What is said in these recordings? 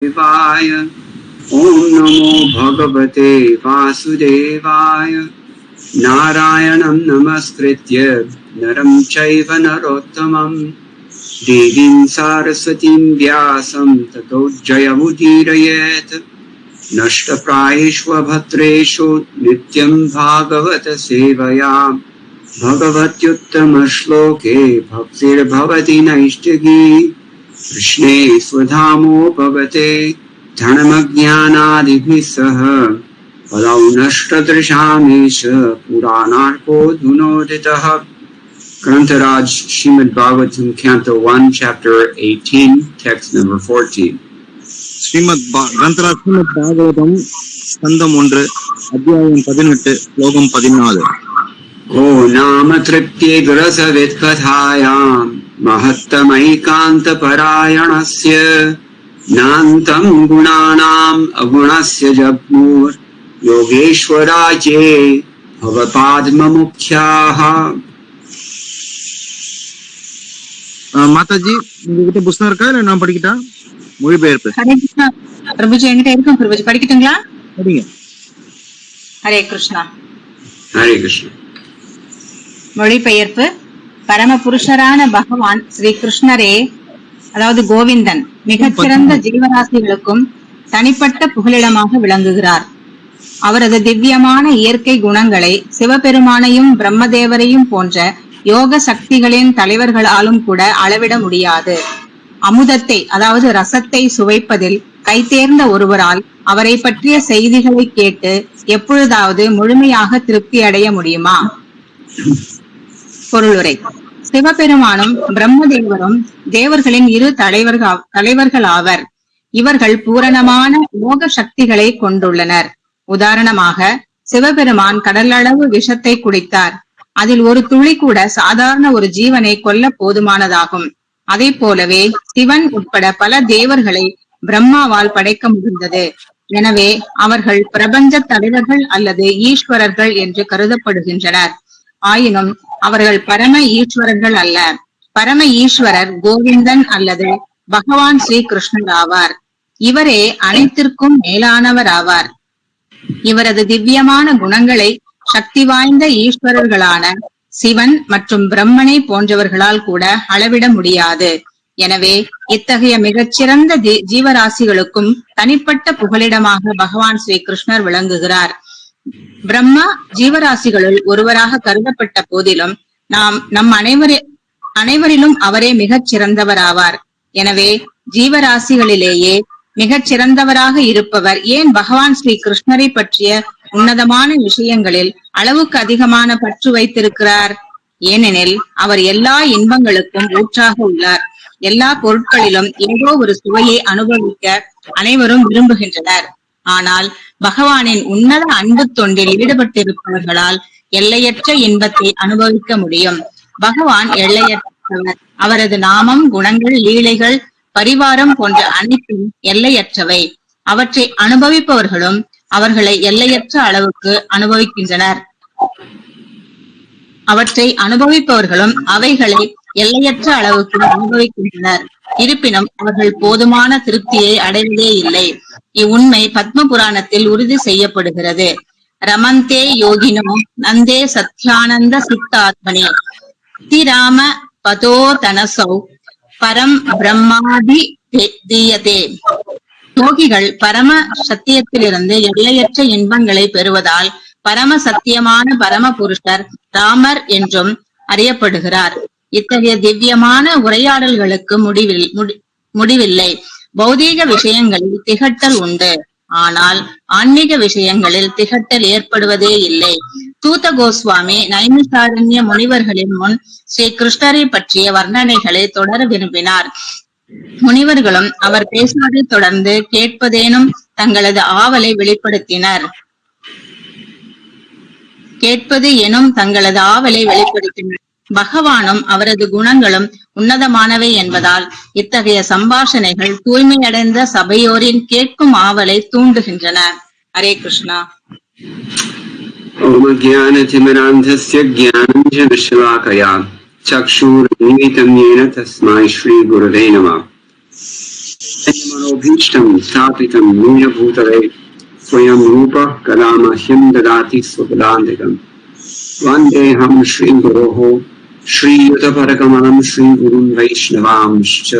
Vaya. Om Namo Bhagavate Vasudevaya. Narayanam Namaskritya Naram Chaiva Narottamam Devim Saraswatim Vyasam Tato Jayamudirayet Nashtaprayeshva Bhatreshu Nityam Bhagavata Sevayam Bhagavatyuttama Shloke Bhaktir Bhavati Naishtagi Krishne Swadhamo Bhavate Dhanamajnanadibhi Saha Palau Nashtadrishamesha Puranarko Dhunoditaha. Grantaraj Srimad Bhagavatam Canto 1 Chapter 18 Text number 14. Grantaraj Srimad Bhagavatam Skandam 1 Adhyayam 18 Slokam 14. O Nama Tripti Grasa Vidkathayam Mahattamaikanta Parayanasya Nantam Gunanam Agunasya Jabmur Yogeshwaraje Bhavapadma Mukhyaha. Mataji உங்ககிட்ட புஸ்தகம் இருக்கா இல்ல நான் படிக்கிட்டா? மொழிபெயர்ப்பு பிரபுஜி என்கிட்ட இருக்கும். பிரபுஜி படிக்கட்டுங்களா? படிங்க. ஹரே கிருஷ்ணா. ஹரே கிருஷ்ணா. மொழிபெயர்ப்பு. பரம புருஷரான பகவான் ஸ்ரீ கிருஷ்ணரே, அதாவது கோவிந்தன், மிகச்சிறந்த ஜீவராசிகளுக்கும் தனிப்பட்ட புகலிடமாக விளங்குகிறார். அவரது திவ்யமான இயற்கை குணங்களை சிவபெருமானையும் பிரம்மதேவரையும் போன்ற யோக சக்திகளின் தலைவர்களாலும் கூட அளவிட முடியாது. அமுதத்தை, அதாவது ரசத்தை சுவைப்பதில் கைதேர்ந்த ஒருவரால் அவரை பற்றிய செய்திகளை கேட்டு எப்பொழுதாவது முழுமையாக திருப்தி அடைய முடியுமா? பொருளுரை. சிவபெருமானும் பிரம்மதேவரும் தேவர்களின் இரு தலைவர்கள் ஆவர். இவர்கள் பூரணமான யோக சக்திகளை கொண்டுள்ளனர். உதாரணமாக, சிவபெருமான் கடலளவு விஷத்தை குடித்தார். அதில் ஒரு துளி கூட சாதாரண ஒரு ஜீவனை கொல்ல போதுமானதாகும். அதே போலவே சிவன் உட்பட பல தேவர்களை பிரம்மாவால் படைக்க முடிந்தது. எனவே அவர்கள் பிரபஞ்ச தலைவர்கள் அல்லது ஈஸ்வரர்கள் என்று கருதப்படுகின்றனர். ஆயினும் அவர்கள் பரம ஈஸ்வரர்கள் அல்ல. பரம ஈஸ்வரர் கோவிந்தன் அல்லது பகவான் ஸ்ரீ கிருஷ்ணர் ஆவார். இவரே அனைத்திற்கும் மேலானவர் ஆவார். இவரது திவ்யமான குணங்களை சக்தி வாய்ந்த ஈஸ்வரர்களான சிவன் மற்றும் பிரம்மனை போன்றவர்களால் கூட அளவிட முடியாது. எனவே இத்தகைய மிகச்சிறந்த ஜீவராசிகளுக்கும் தனிப்பட்ட புகலிடமாக பகவான் ஸ்ரீ கிருஷ்ணர் விளங்குகிறார். பிரம்மா ஜீவராசிகளுள் ஒருவராக கருதப்பட்ட போதிலும் நம் அனைவரிலும் அவரே மிகச் சிறந்தவராவார். எனவே ஜீவராசிகளிலேயே மிகச் சிறந்தவராக இருப்பவர் ஏன் பகவான் ஸ்ரீ கிருஷ்ணரை பற்றிய உன்னதமான விஷயங்களில் அளவுக்கு அதிகமான பற்று வைத்திருக்கிறார்? ஏனெனில் அவர் எல்லா இன்பங்களுக்கும் ஊற்றாக உள்ளார். எல்லா பொருட்களிலும் ஏதோ ஒரு சுவையை அனுபவிக்க அனைவரும் விரும்புகின்றனர். ஆனால் பகவானின் உன்னத அன்பு தொண்டில் ஈடுபட்டிருப்பவர்களால் எல்லையற்ற இன்பத்தை அனுபவிக்க முடியும். பகவான் எல்லையற்றவர். அவரது நாமம், குணங்கள், லீலைகள், பரிவாரம் போன்ற அனைத்தும் எல்லையற்றவை. அவற்றை அனுபவிப்பவர்களும் அவர்களை எல்லையற்ற அளவுக்கு அனுபவிக்கின்றனர். அவைகளை எல்லையற்ற அளவுக்கு அனுபவிக்கின்றனர். இருப்பினும் அவர்கள் போதுமான திருப்தியை அடைவதே இல்லை. இவ்வுண்மை பத்ம புராணத்தில் உறுதி செய்யப்படுகிறது. ரமந்தே யோகினோ நந்தே சத்யானந்த சித்தாத்மனே ஸ்ரீராம பதோ தனசௌ பரம் பிரம்மாதி தீயதே. யோகிகள் பரம சத்தியத்திலிருந்து எல்லையற்ற இன்பங்களை பெறுவதால் பரம சத்தியமான பரம புருஷர் ராமர் என்றும் அறியப்படுகிறார். இத்தகைய திவ்யமான உரையாடல்களுக்கு முடிவில்லை. பௌதீக விஷயங்களில் திகட்டல் உண்டு, ஆனால் ஆன்மீக விஷயங்களில் திகட்டல் ஏற்படுவதே இல்லை. தூத கோஸ்வாமி நைமிசாரண்ய முனிவர்களின் முன் ஸ்ரீ கிருஷ்ணரை பற்றிய வர்ணனைகளை தொடர விரும்பினார். முனிவர்களும் அவர் பேசுவதை தொடர்ந்து கேட்பதேனும் தங்களது ஆவலை வெளிப்படுத்தினர். பகவானும் அவரது குணங்களும் உன்னதமானவை என்பதால் இத்தகைய சம்பாஷணைகள் தூய்மையடைந்த சபையோரின் கேட்கும் ஆவலை தூண்டுகின்றன. ஹரே கிருஷ்ணா. ஓம் அஜ்ஞானதிமிராந்தஸ்ய ஞானஞ்சனசலாகயா சக்ஷுர்நிமிதம் யேன தஸ்மை ஸ்ரீ குருவே நமः. मनोभीष्टं स्थापितं येन भूतले स्वयं रूपः कदा मह्यं ददाति स्वपदान्तिकम् वन्देऽहं श्रीगुरोः श्रीयुतपरकमलं श्रीगुरुं वैष्णवांश्च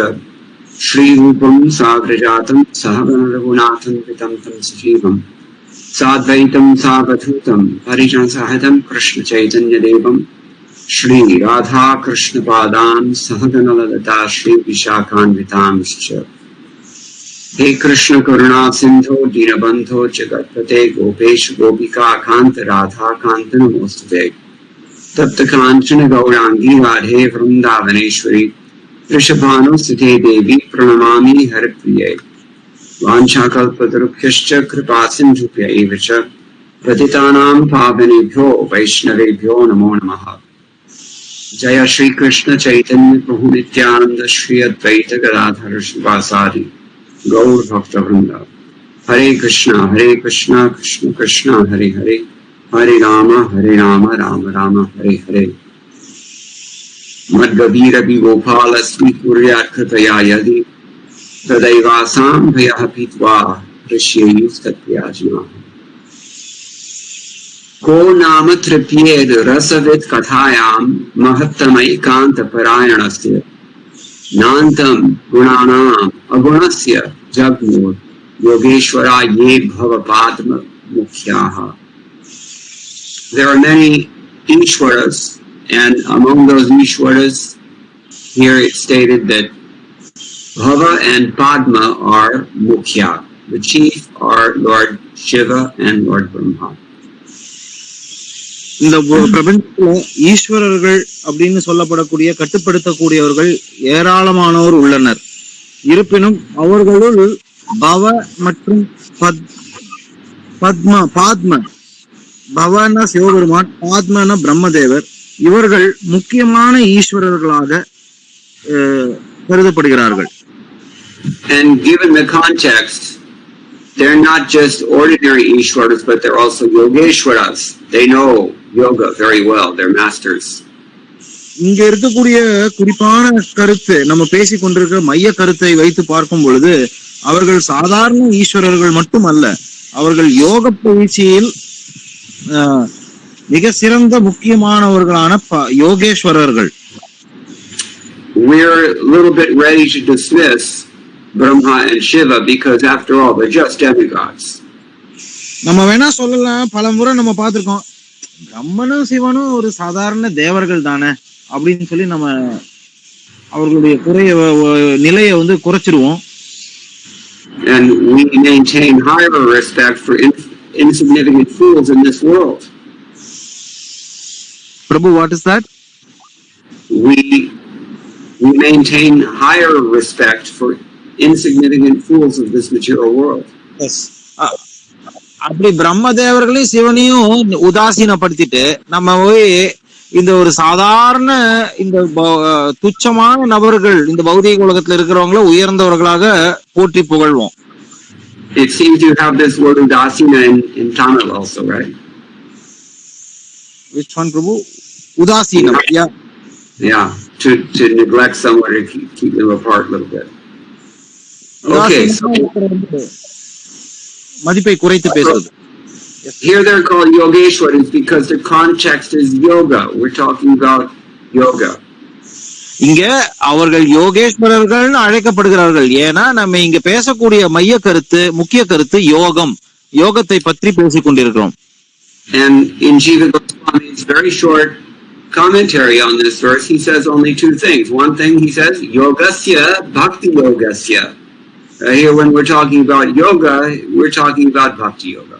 श्रीरूपं साग्रजातं सहगणरघुनाथं पितं तं सजीवं साद्वैतं सावधूतं परिजनसहितं कृष्णचैतन्यदेवं श्री राधा कृष्णपादान् सहगणललिता श्रीविशाखान्वितांश्च हे कृष्ण करुणा सिंधो दीनबंधो जगत्पते गोपेश गोपिका कांत राधा कांत नमोस्तुते तप्त कांचन गौरांगी राधे वृंदावनेश्वरी वृषभानुसुते देवी प्रणमामि हरिप्रिये वाञ्छाकल्पतरुभ्यश्च कृपा सिन्धुभ्यैव च पतितानां पावनेभ्यो वैष्णवेभ्यो नमो नमः। जय श्री कृष्ण चैतन्य प्रभु नित्यानंद श्री अद्वैत गदाधर श्रीवासादि गौर भक्त वृंद। हरे कृष्णा कृष्ण कृष्ण हरे हरे हरे राम राम राम हरे हरे। मद्गभीरपि गोपालस्मि कुर्यात् कृपया यदि तदैवासां भयः पीत्वा ऋष्येयुस्तत्याजिनः। को नाम तृप्येद रसवित् कथायां महत्तमैकान्तपरायणस्य नान्तं गुणानाम् अगुणस्य जग्मुर् योगेश्वरा ये भवपाद्ममुख्याः। There are many Ishwaras, and among those Ishwaras, here it's stated that Bhava and Padma are Mukhya. The chief are Lord Shiva and Lord Brahma. இந்த பிரபஞ்சத்துல ஈஸ்வரர்கள் அப்படின்னு சொல்லப்படக்கூடிய கட்டுப்படுத்தக்கூடியவர்கள் ஏராளமானோர் உள்ளனர். இருப்பினும் அவர்களுள் பவ மற்றும் பாத்ம பவன சிவபெருமான், பாத்மன பிரம்மதேவர், இவர்கள் முக்கியமான ஈஸ்வரர்களாக கருதப்படுகிறார்கள். And given the context, they're not just ordinary Ishwaras, but they're also Yogeshwaras. They know yoga very well. They're masters. இங்க இருக்கக்கூடிய குறிப்பான கருத்து, நம்ம பேசிக் கொண்டிருக்கிற மைய கருத்தை வைத்து பார்க்கும் பொழுது அவர்கள் சாதாரண ஈஸ்வரர்கள் மட்டுமல்ல, அவர்கள் யோக பயிற்சியில் மிக சிறந்த முக்கியமானவர்களான யோகேஸ்வரர்கள். We're a little bit ready to dismiss Brahma and Shiva because after all they're just demigods. நம்ம வேணா சொல்லலாம், பல முறை நம்ம பார்த்திருக்கோம், பிரம்மனும் சிவனும் ஒரு சாதாரண தேவர்கள் தானே அப்படின்னு சொல்லி நம்ம அவர்களுடைய நிலையை குறைச்சிருவோம். And we maintain higher respect for insignificant fools in this world. Prabhu, what is that? We maintain higher respect for insignificant fools of this material world. Yes. அப்படி பிரம்மதேவர்களையும் சிவனையும் உதாசீனப்படுத்திட்டு நம்ம போய் இந்த ஒரு சாதாரண இந்த துச்சமான நபர்கள் இந்த பௌதிக உலகத்துல இருக்கிறவங்கள உயர்ந்தவர்களாக போற்றி புகழ்வோம். It seems you have this word udasina in Tamil also, right? Which one, Prabhu? Udasinam. Yeah, to neglect someone, to keep them apart a little bit. Okay, so மதிப்பை குறைத்து பேசுவது. Here they're called Yogeshwaras because the context is yoga. We're talking about yoga. இங்க அவர்கள் யோகேஸ்வரர்கள் அழைக்கப்படுகிறார்கள். ஏன்னா நம்ம இங்க பேசக்கூடிய மைய கருத்து, முக்கிய கருத்து யோகம், யோகத்தை பற்றி பேசிக் கொண்டிருக்கிறோம். And in Jiva Goswami's very short commentary on this verse, he says only two things. One thing he says, yogasya bhakti yogasya. Here when we're talking about yoga, we're talking about bhakti yoga.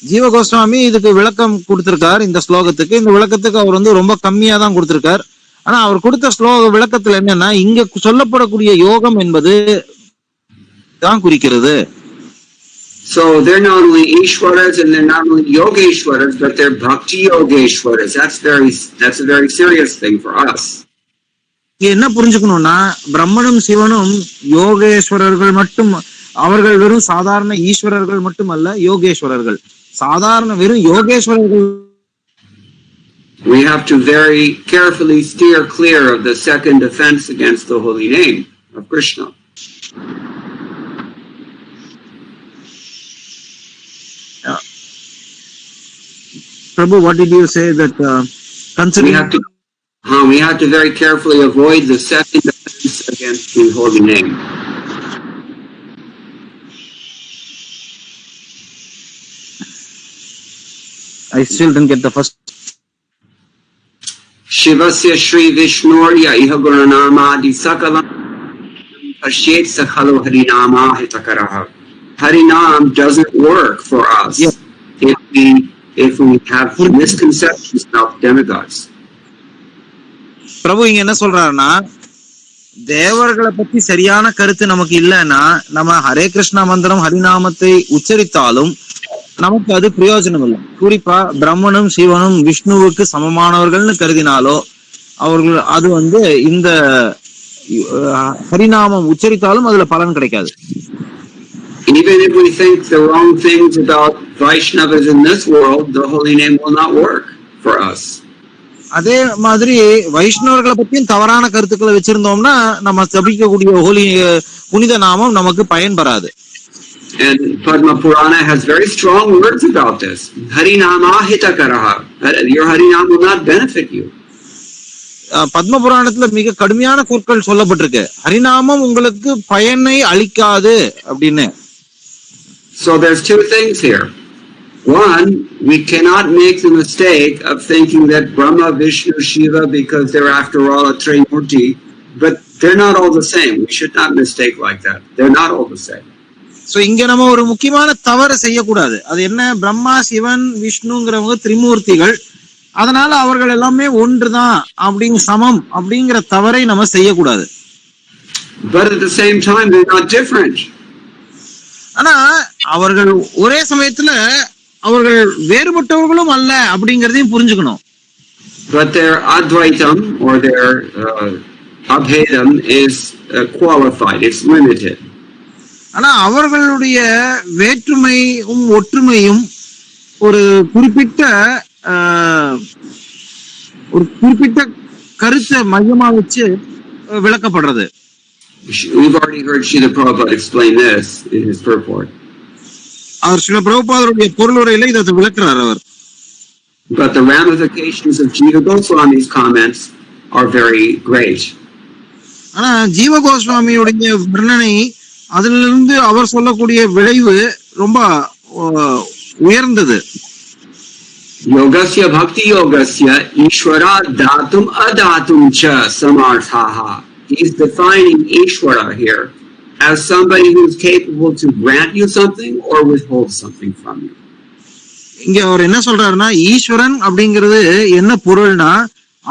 ஜீவ கோஸ்வாமி இதுக்கு விளக்கம் கொடுத்திருக்கார். இந்த ஸ்லோகத்துக்கு, இந்த விளக்கத்துக்கு அவர் ரொம்ப கம்மியா தான் கொடுத்திருக்கார். ஆனா அவர் கொடுத்த ஸ்லோக விளக்கத்துல என்னன்னா, இங்க சொல்லப்படக்கூடிய யோகம் என்பது தான் குறிக்கிறது. So they're not only Ishwaras and they're not only Yogeshwaras, but they're Bhakti Yogeshwaras. That's a very serious thing for us. என்ன புரிஞ்சுக்கணும்னா, பிரம்மனும் சிவனும் யோகேஸ்வரர்கள் மட்டும், அவர்கள் வெறும் சாதாரண ஈஸ்வரர்கள் மட்டுமல்ல, யோகேஸ்வரர்கள். சாதாரண வெறும் யோகேஸ்வரர்கள். We have to very carefully steer clear of the second offense against the holy name of Krishna. Prabhu, what did you say that considering we have to very carefully avoid the second offense against the holy name. I still didn't get the first. Shivasya Shri Vishnurya Iha Guranamadi Sakalam Ashet Sakhalu Harinama Hitakaraha. Harinam doesn't work for us if we have misconceptions about demigods. பிரபு இங்க என்ன சொல்றாருன்னா, தேவர்களை பத்தி சரியான கருத்து நமக்கு இல்லைன்னா நம்ம ஹரே கிருஷ்ணா மந்திரம் ஹரிநாமத்தை உச்சரித்தாலும் நமக்கு அது பிரயோஜனம் இல்லை. குறிப்பா பிரம்மனும் சிவனும் விஷ்ணுவுக்கு சமமானவர்கள்னு கருதினாலோ அவர்கள் அது இந்த ஹரிநாமம் உச்சரித்தாலும் அதுல பலன் கிடைக்காது. Even if we think the wrong things about Vaishnavas in this world, the holy name will not work for us. அதே மாதிரி வைஷ்ணவர்களை பத்தியும் தவறான கருத்துக்களை வச்சிருந்தோம்னா நம்ம ஜபிக்கக்கூடிய புனித நாமம் நமக்கு பயன்பெறாது. And Padma Purana has very strong words about this. Harinama hitakaraha. Your Harinam will not benefit you. Padma புராணத்துல மிக கடுமையான சொற்கள் சொல்லப்பட்டிருக்கு, ஹரிநாமம் உங்களுக்கு பயனை அளிக்காது அப்படின்னு. So there's two things here. One, we cannot make the mistake of thinking that Brahma, Vishnu, Shiva, because they're after all a Trimurti, but they're not all the same. We should not mistake like that. They're not all the same. So இங்க நம்ம ஒரு முக்கியமான தவறு செய்யக்கூடாது. அது என்ன, பிரம்மா சிவன் விஷ்ணுங்கிறவங்க திரிமூர்த்திகள், அதனால அவர்கள் எல்லாமே ஒன்றுதான் அப்படிங்க சமம் அப்படிங்கிற தவறை நம்ம செய்யக்கூடாது. But at the same time they're not different. ஆனா அவர்கள் ஒரே சமயத்துல அவர்கள் வேறுபட்டவர்களும் அல்ல அப்படிங்கறதையும் புரிஞ்சுக்கணும். But their Advaitam or their Abhedam is qualified, it's limited. ஆனா அவர்களுடைய வேற்றுமையும் ஒற்றுமையும் ஒரு குறிப்பிட்ட கருத்தை மையமா வச்சு விளக்கப்படுறது. We've already heard Srila Prabhupada explain this in his purport. அவர் ஸ்ரீல பிரபுபாதருடைய பொருளுரையில இதை விளக்குறார் அவர். But the ramifications of Jiva Goswami's comments are very great. ஆனா ஜீவ கோஸ்வாமியுடைய வர்ணனை, அதிலிருந்து அவர் சொல்லக்கூடிய விளைவு ரொம்ப உயர்ந்தது. Yogasya bhakti yogasya ishvara datum adatum cha samarthaha. He's defining Ishvara here as somebody who's capable to grant you something or withhold something from you. இங்க அவர் என்ன சொல்றாருன்னா, ஈஸ்வரன் அப்படிங்கிறது என்ன பொருள்னா,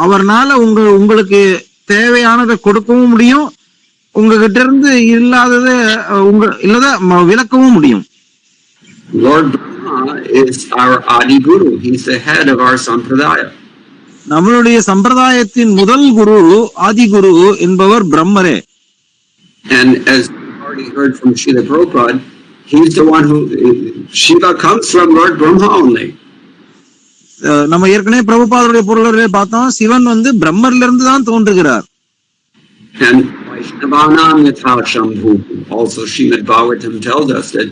அவர்னால உங்களுக்கு தேவையானதை கொடுக்கவும் முடியும், உங்ககிட்ட இருந்து இல்லாததை விளக்கவும் முடியும். Lord Brahma is our Adi Guru. He's the head of our sampradaya. நம்மளுடைய சம்பிரதாயத்தின் முதல் குரு ஆதி குரு என்பவர் பிரம்மரே. And as we already heard from Srila Prabhupada, he's the one who Shiva comes from Lord Brahma only. நம்ம ஏற்கனவே பிரபுபாதருடைய பொருளை பார்த்தோம், சிவன் பிரம்மர்ல இருந்து தான் தோன்றுகிறார். And Vaishnavanam yatha shambhu. Also Srimad Bhagavatam tells us that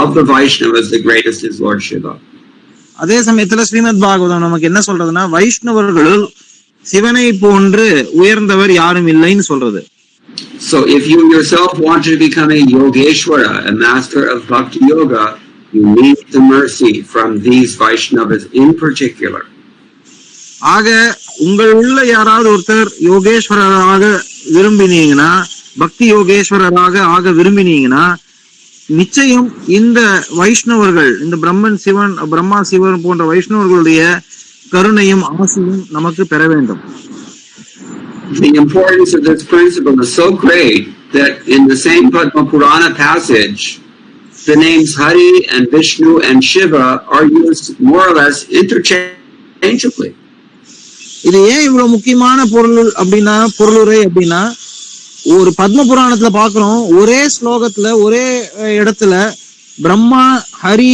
of the Vaishnavas the greatest is Lord Shiva. அதே சமயத்துல ஸ்ரீமத் பாகவதம் நமக்கு என்ன சொல்றதுன்னா, வைஷ்ணவர்களுள் சிவனை போன்று உயர்ந்தவர் யாரும் இல்லைன்னு சொல்றது. So if you yourself want to become a Yogeshwara, a master of Bhakti Yoga, you need the mercy from these Vaishnavas in particular. ஆக உங்கள் உள்ள யாராவது ஒருத்தர் யோகேஸ்வரராக விரும்பினீங்கன்னா, பக்தி யோகேஸ்வரராக ஆக விரும்பினீங்கன்னா, நிச்சயம் இந்த வைஷ்ணவர்கள், இந்த பிரம்மா சிவன் போன்ற வைஷ்ணவர்களுடைய கருணையும் ஆசையும் நமக்கு பெற வேண்டும். The importance of this principle is so great that in the same Padma Purana passage, the names Hari and Vishnu and Shiva are used more or less interchangeably. இது ஏன் இவ்வளவு முக்கியமான பொருளுரை அப்படின்னா, ஒரு பத்ம புராணத்துல பாக்குறோம், ஒரே ஸ்லோகத்துல ஒரே இடத்துல பிரம்மா, ஹரி,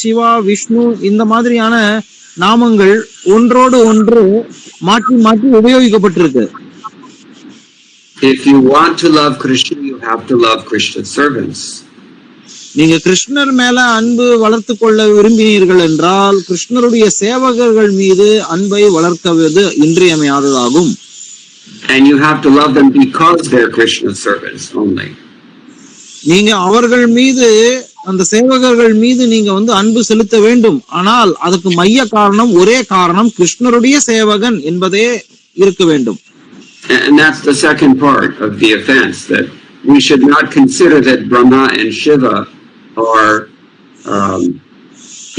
சிவா, விஷ்ணு இந்த மாதிரியான நாமங்கள் ஒன்றோடு ஒன்று மாற்றி மாற்றி உபயோகிக்கப்பட்டிருக்கு. If you want to love Krishna, you have to love Krishna's servants. நீங்க கிருஷ்ணர் மேல அன்பு வளர்த்து கொள்ள விரும்பினீர்கள் என்றால் கிருஷ்ணருடைய சேவகர்கள் மீது அன்பை வளர்க்குவது இன்றியமையாததாகும். And you have to love them because they're Krishna's servants only. நீங்க அவர்கள் மீது, அந்த சேவகர்கள் மீது நீங்க அன்பு செலுத்த வேண்டும். ஆனால் அதுக்கு மைய காரணம், ஒரே காரணம், கிருஷ்ணருடைய சேவகன் என்பதே இருக்க வேண்டும். And that's the second part of the offense, that we should not consider that Brahma and Shiva are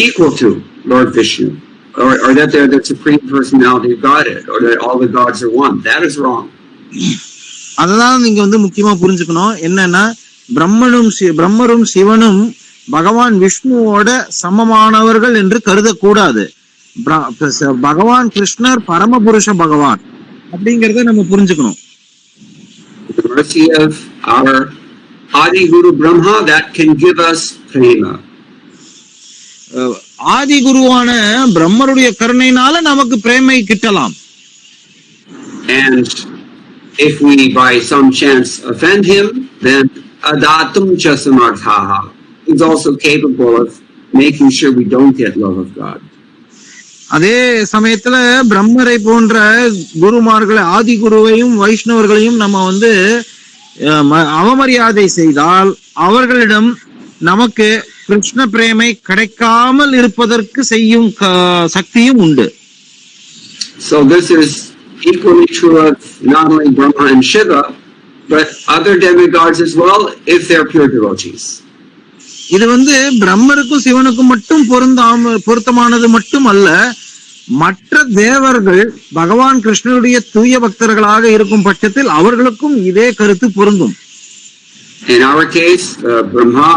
equal to Lord Vishnu, or that they're the supreme personality of Godhead, or that all the gods are one. That is wrong. அததான் நீங்க முக்கியமா புரிஞ்சுக்கணும். என்னன்னா, பிரம்மரும் சிவனும் பகவான் விஷ்ணுவோட சமமானவர்கள் என்று கருதக்கூடாது. பகவான் கிருஷ்ணர் பரமபுருஷ பகவான் அப்படிங்கறத நம்ம புரிஞ்சுக்கணும். The mercy of our Adi Guru Brahma that can give us prema. ஆதி குருவான பிரம்மருடைய கருணையினால நமக்கு பிரேமை கிட்டலாம். And if we by some chance offend him, then adatum cha samarthaha is also capable of making sure we don't get love of God. அதே சமயத்துல பிரம்மரை போன்ற குருமார்களை, ஆதி குருவையும் வைஷ்ணவர்களையும் நம்ம அவமரியாதை செய்தால் அவர்களிடம் நமக்கு கிருஷ்ண பிரேமை கிடைக்காமல் இருப்பதற்கு செய்யும் சக்தியும் உண்டு. So this is equally true of not only Brahma and Shiva, but other demigods as well, if they're pure devotees. இது பிரம்மருக்கும் சிவனுக்கும் மட்டும் பொருத்தமானது மட்டும் அல்ல, மற்ற தேவர்கள் பகவான் கிருஷ்ணனுடைய தூய பக்தர்களாக இருக்கும் பட்சத்தில் அவர்களுக்கும் இதே கருத்து பொருந்தும். In our case, Brahma,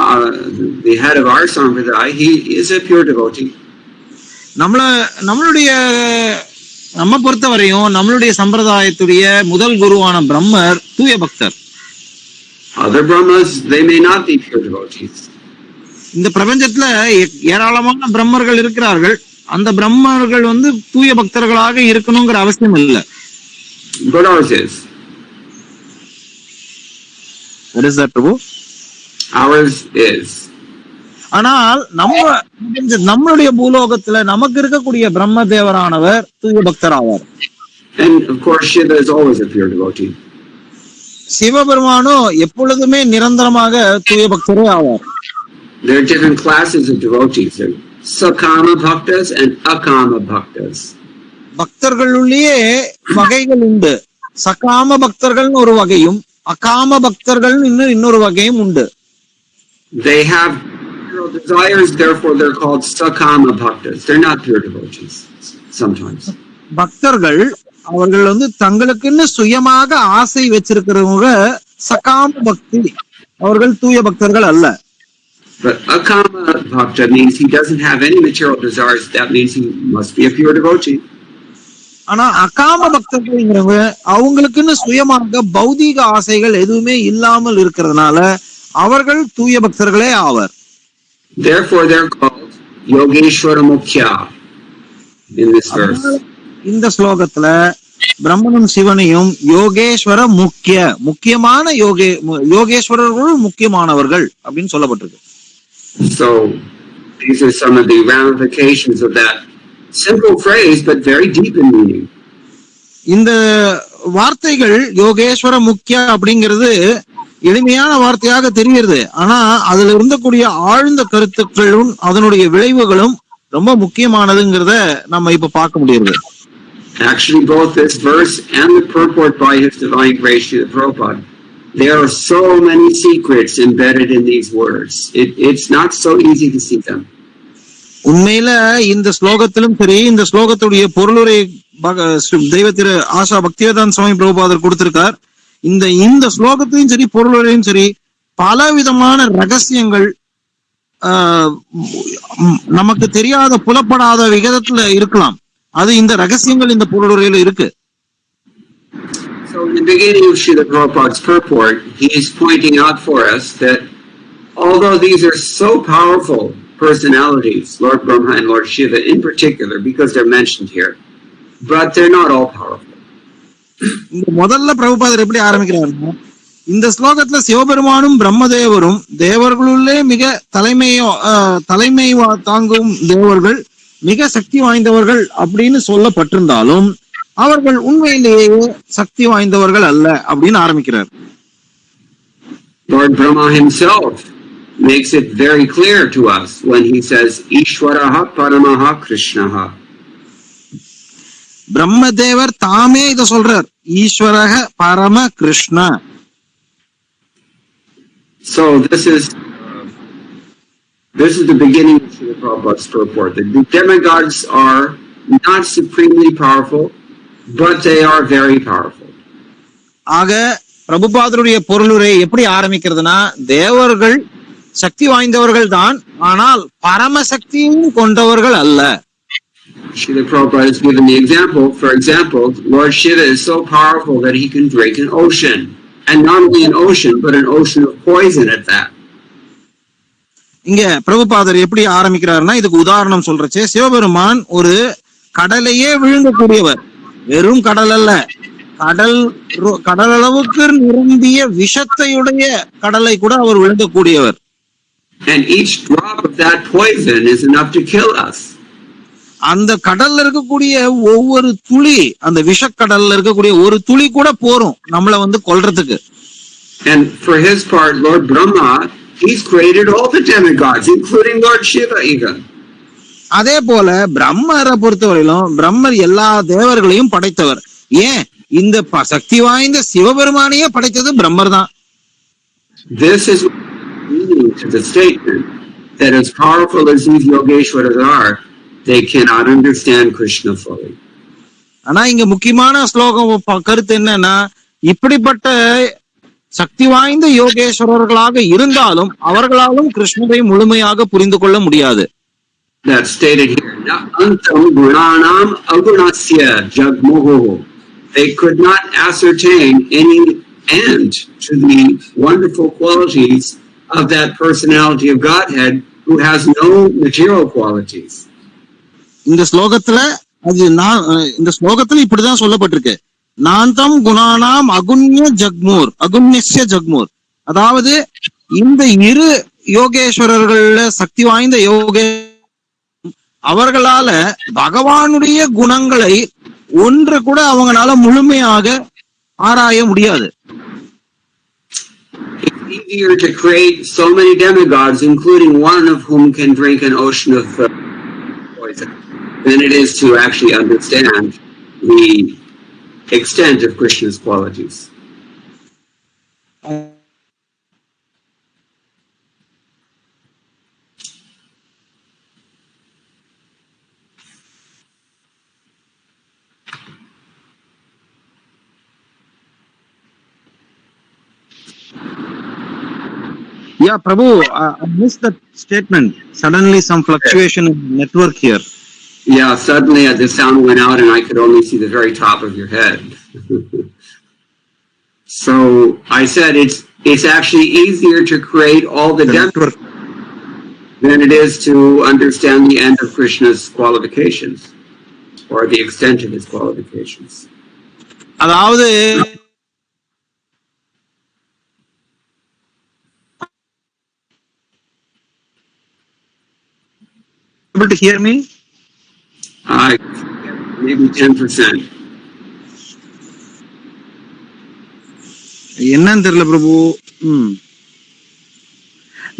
the head of our sampradaya, he is a pure devotee. நம்ம பொறுத்தவரையும் நம்மளுடைய சம்பிரதாயத்துடைய முதல் குருவான பிரம்மர் தூய பக்தர். Other Brahmas, they may not be pure devotees. இந்த பிரபஞ்சத்துல ஏராளமான பிரம்மர்கள் இருக்கிறார்கள். அந்த பிரம்மர்கள் தூய பக்தர்களாக இருக்கணுங்கிற அவசியம் இல்லை. But ours is. What is that, Prabhu? Ours is. ஆனால் நம்மளுடைய பூலோகத்துல நமக்கு இருக்கக்கூடிய பிரம்ம தேவரானவர் தூய பக்தர் ஆவார். And of course Shiva is always a pure devotee. சிவபெருமானோ எப்பொழுதுமே நிரந்தரமாக தூய பக்தரே ஆவார். There are different classes of devotees. There are sakama bhaktas and akama bhaktas. பக்தர்களுள்ளே வகைகள் உண்டு. சகாம பக்தர்கள்னு ஒரு வகையும் அகாம பக்தர்கள் இன்னொரு வகையும் உண்டு. They have desires, therefore they're called sakama bhaktas. They're not pure devotees sometimes. பக்தர்கள் அவர்கள் தங்களுக்குன்னு சுயமாக ஆசை வச்சிருக்கிறவங்க சகாம பக்தி, அவர்கள் தூய பக்தர்கள் அல்ல. But akama bhakta means he doesn't have any material desires. That means he must be a pure devotee. ஆனா அகாம பக்தர்கள்ங்கிறவங்க அவங்களுக்குன்னு சுயமாக பௌதீக ஆசைகள் எதுவுமே இல்லாமல் இருக்கிறதுனால அவர்கள் தூய பக்தர்களே ஆவர். Therefore they're called Yogeshwara Mukhya in this verse. இந்த ஸ்லோகத்துல பிரம்மனும் சிவனையும் யோகேஸ்வர முக்கியமான யோகேஸ்வரர்கள் முக்கியமானவர்கள் அப்படின்னு சொல்லப்பட்டிருக்கு. So these are some of the ramifications of that simple phrase, but very deep in meaning. இந்த வார்த்தைகள் யோகேஸ்வர முக்கிய அப்படிங்கிறது எளிமையான வார்த்தையாக தெரிகிறது. ஆனா அதுல இருந்தக்கூடிய ஆழ்ந்த கருத்துக்களும் அதனுடைய விளைவுகளும் ரொம்ப முக்கியமானதுங்கிறத நம்ம இப்ப பார்க்க முடியுது. Actually, both this verse and the purport by His Divine Grace Srila Prabhupada, there are so many secrets embedded in these words. It's not so easy to see them. உண்மையில இந்த ஸ்லோகத்திலும் சரி, இந்த ஸ்லோகத்துடைய பொருளுரை தெய்வ திரு ஆஷா பக்திவேதாந்த சுவாமி பிரபுபாதர் கொடுத்திருக்கார். இந்த ஸ்லோகத்திலும் சரி பொருளுரையும் சரி பல விதமான ரகசியங்கள் நமக்கு தெரியாத புலப்படாத விகிதத்துல இருக்கலாம். அது இந்த ரகசியங்கள் இந்த பொருளுரையில இருக்கு. So in the beginning of Srila Prabhupada's purport, he is pointing out for us that although these are so powerful personalities, Lord Brahma and Lord Shiva in particular, because they're mentioned here, but they're not all powerful. முதல்ல பிரபுபாதர் எப்படி ஆரம்பிக்கிறாருன்னா, இந்த ஸ்லோகத்துல சிவபெருமானும் பிரம்மதேவரும் தேவர்களுள்ளே மிக தலைமை தாங்கும் தேவர்கள், மிக சக்தி வாய்ந்தவர்கள் அப்படின்னு சொல்லப்பட்டிருந்தாலும் அவர்கள் உண்மையிலேயே சக்தி வாய்ந்தவர்கள் அல்ல அப்படின்னு ஆரம்பிக்கிறார். Lord Brahma himself makes it very clear to us when he says Ishwaraha Paramaha Krishnaha. பிரம்மதேவர் தாமே இத சொல்றார், ஈஸ்வரக பரம Krishna. So this is the beginning of Srila Prabhupada's purport. The demigods are not supremely powerful, but they are very powerful. ஆக பிரபுபாதருடைய பொருளுரை எப்படி ஆரம்பிக்கிறதுனா, தேவர்கள் சக்தி வாய்ந்தவர்கள் தான், ஆனால் பரமசக்தியும் கொண்டவர்கள் அல்ல. Srila Prabhupada has given the example. For example, Lord Shiva is so powerful that he can drink an ocean. And not only an ocean, but an ocean of poison at that. இங்க பிரபுபாதர் எப்படி ஆரம்பிக்கிறாருன்னா, இதுக்கு உதாரணம் சொல்றச்சே, சிவபெருமான் ஒரு கடலையே விழுங்கக்கூடியவர். வெறும் கடல் அல்ல, கடல் அளவுக்கு நிரம்பிய விஷத்தையுடைய கடலை கூட அவர் விழுங்கக்கூடியவர். And each drop of that poison is enough to kill us. அந்த கடல்ல இருக்கக்கூடிய ஒவ்வொரு துளி, அந்த விஷக்கடல்ல இருக்கக்கூடிய ஒரு துளி கூட போரும் நம்மள கொல்றதுக்கு. And for his part, Lord Brahma, he's created all the demigods, including Lord Shiva even. அதே போல பிரம்மரை பொறுத்தவரையிலும் பிரம்மர் எல்லா தேவர்களையும் படைத்தவர். ஏன் இந்த சக்தி வாய்ந்த சிவபெருமானையே படைத்தது பிரம்மர் தான். This is meaning to the statement that as powerful as these Yogeshwaras are, they cannot understand Krishna fully. ஆனா இங்க முக்கியமான ஸ்லோகம் கருத்து என்னன்னா, இப்படிப்பட்ட சக்தி வாய்ந்த யோகேஸ்வரர்களாக இருந்தாலும் அவர்களாலும் கிருஷ்ணரை முழுமையாக புரிந்து கொள்ள முடியாது. That's stated here. Antam gunanam agunasya jagmoho. They could not ascertain any end to the wonderful qualities of that personality of Godhead who has no material qualities. இந்த ஸ்லோகத்துல இப்படிதான் சொல்லப்பட்டிருக்கு, நாந்தம் குணானாம் அகுண்யஸ்ய ஜக்மூர். அதாவது இந்த இரு யோகேஸ்வரர்கள்ல சக்தி வாய்ந்த அவர்களால பகவானுடைய குணங்களை ஒன்று கூட அவங்களால முழுமையாக ஆராய முடியாது. It's easier to create so many demigods, including one of whom can drink an ocean of poison, than it is to actually understand the extent of Krishna's qualities. Yeah, Prabhu, I missed that statement. Suddenly some fluctuation in network here. Yeah, suddenly the sound went out and I could only see the very top of your head. So I said it's actually easier to create all the network than it is to understand the end of Krishna's qualifications or the extent of his qualifications. அதாவது able to hear me? Maybe 10%. என்னன்னு தெரியல பிரபு.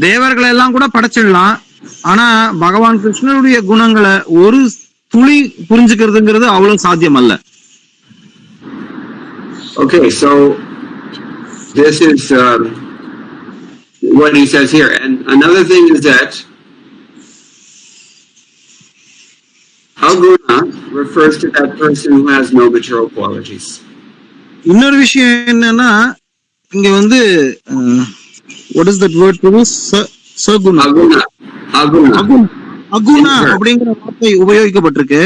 தேவர்களை எல்லாம் கூட படைச்சிடலாம், ஆனா பகவான் கிருஷ்ணனுடைய குணங்களை ஒரு துளி புரிஞ்சுக்கிறதுங்கிறது அவ்வளவு சாத்தியம் அல்ல. Okay, so this is what he says here. And another thing is that Aguna refers to that person who has no material qualities. இன்னொரு விஷயம் என்னன்னா, இங்க what is that word? சகுணா அப்படிங்கிற வார்த்தை உபயோகிக்கப்பட்டிருக்கு.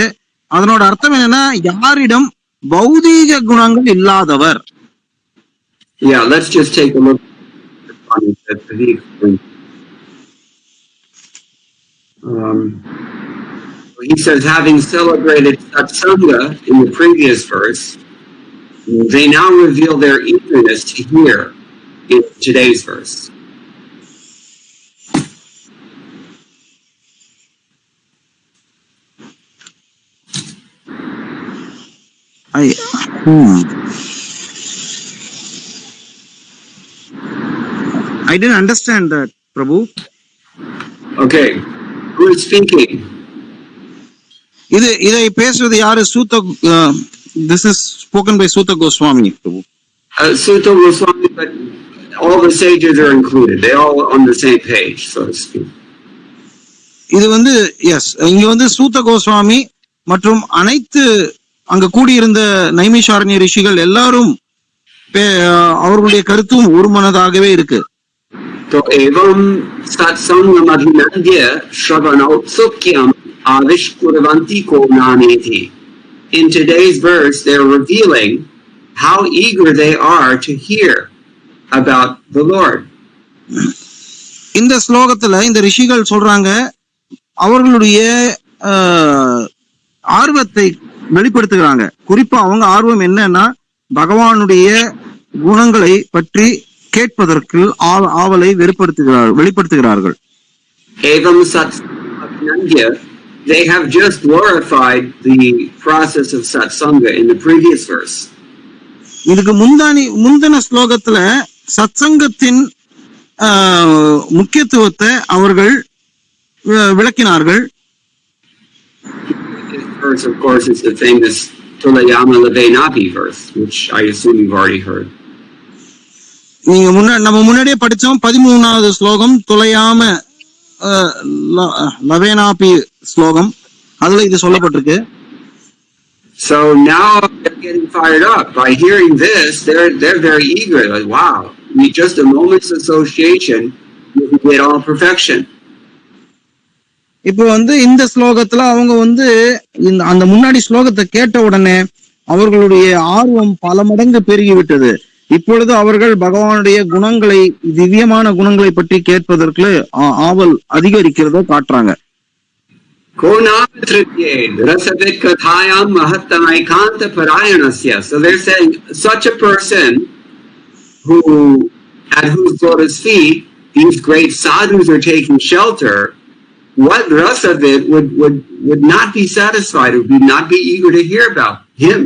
அதனோட அர்த்தம் என்னன்னா, யாரிடம் பௌதீக குணங்கள் இல்லாதவர். Yeah, let's just take a look at the Vedic. He says, having celebrated satsanga in the previous verse, they now reveal their eagerness to hear in today's verse. I didn't understand that, Prabhu. Okay, who is speaking? இதை பேசுவது யாரு? This is spoken by Sutta Goswami, Prabhu. Sutta Goswami, but all the sages are included. They all on the same page, so to speak. இது வந்து S, இங்க வந்து சூத்த கோஸ்வாமி மற்றும் அனைத்து அங்க கூடியிருந்த நைமிஷாரண்ய ரிஷிகள் எல்லாரும் அவர்களுடைய கருத்தும் ஒரு மனதாகவே இருக்கு. In today's verse, they're revealing how eager they are to hear about the Lord. இந்த ஸ்லோகத்துல இந்த ரிஷிகள் சொல்றாங்க அவர்களுடைய ஆர்வத்தை வெளிப்படுத்துகிறாங்க. குறிப்பா அவங்க ஆர்வம் என்னன்னா பகவானுடைய குணங்களை பற்றி கேட்பதற்கு ஆவலை வெளிப்படுத்துகிறார்கள். They have just glorified the process of satsanga in the previous verse. இதுக்கு முந்தின ஸ்லோகத்துல சத்சங்கத்தின் முக்கியத்துவத்தை அவர்கள் விளக்கினார்கள். This verse, of course, is the famous Tulayama Lavenapi verse, which I assume you've already heard. நீங்க நம்ம முன்னாடியே படிச்சோம் 13வது ஸ்லோகம் துலையாம லவேனாபி ஸ்லோகம், அதுல இது சொல்லப்பட்டிருக்கு. So now they're getting fired up by hearing this. They're very eager. Like, wow, just a moment's association, you can get all perfection. இப்போ வந்து இந்த ஸ்லோகத்துல அவங்க வந்து அந்த முன்னாடி ஸ்லோகத்தை கேட்ட உடனே அவர்களுடைய ஆர்வம் பல மடங்கு பெருகிவிட்டது. இப்பொழுது அவர்கள் பகவானுடைய குணங்களை, திவ்யமான குணங்களை பற்றி கேட்பதற்கு ஆவல் அதிகரிக்கிறத காட்டுறாங்க. So they're saying such a person at whose lotus feet these great sadhus are taking shelter, what rest of it would not be satisfied, would not be eager to hear about him.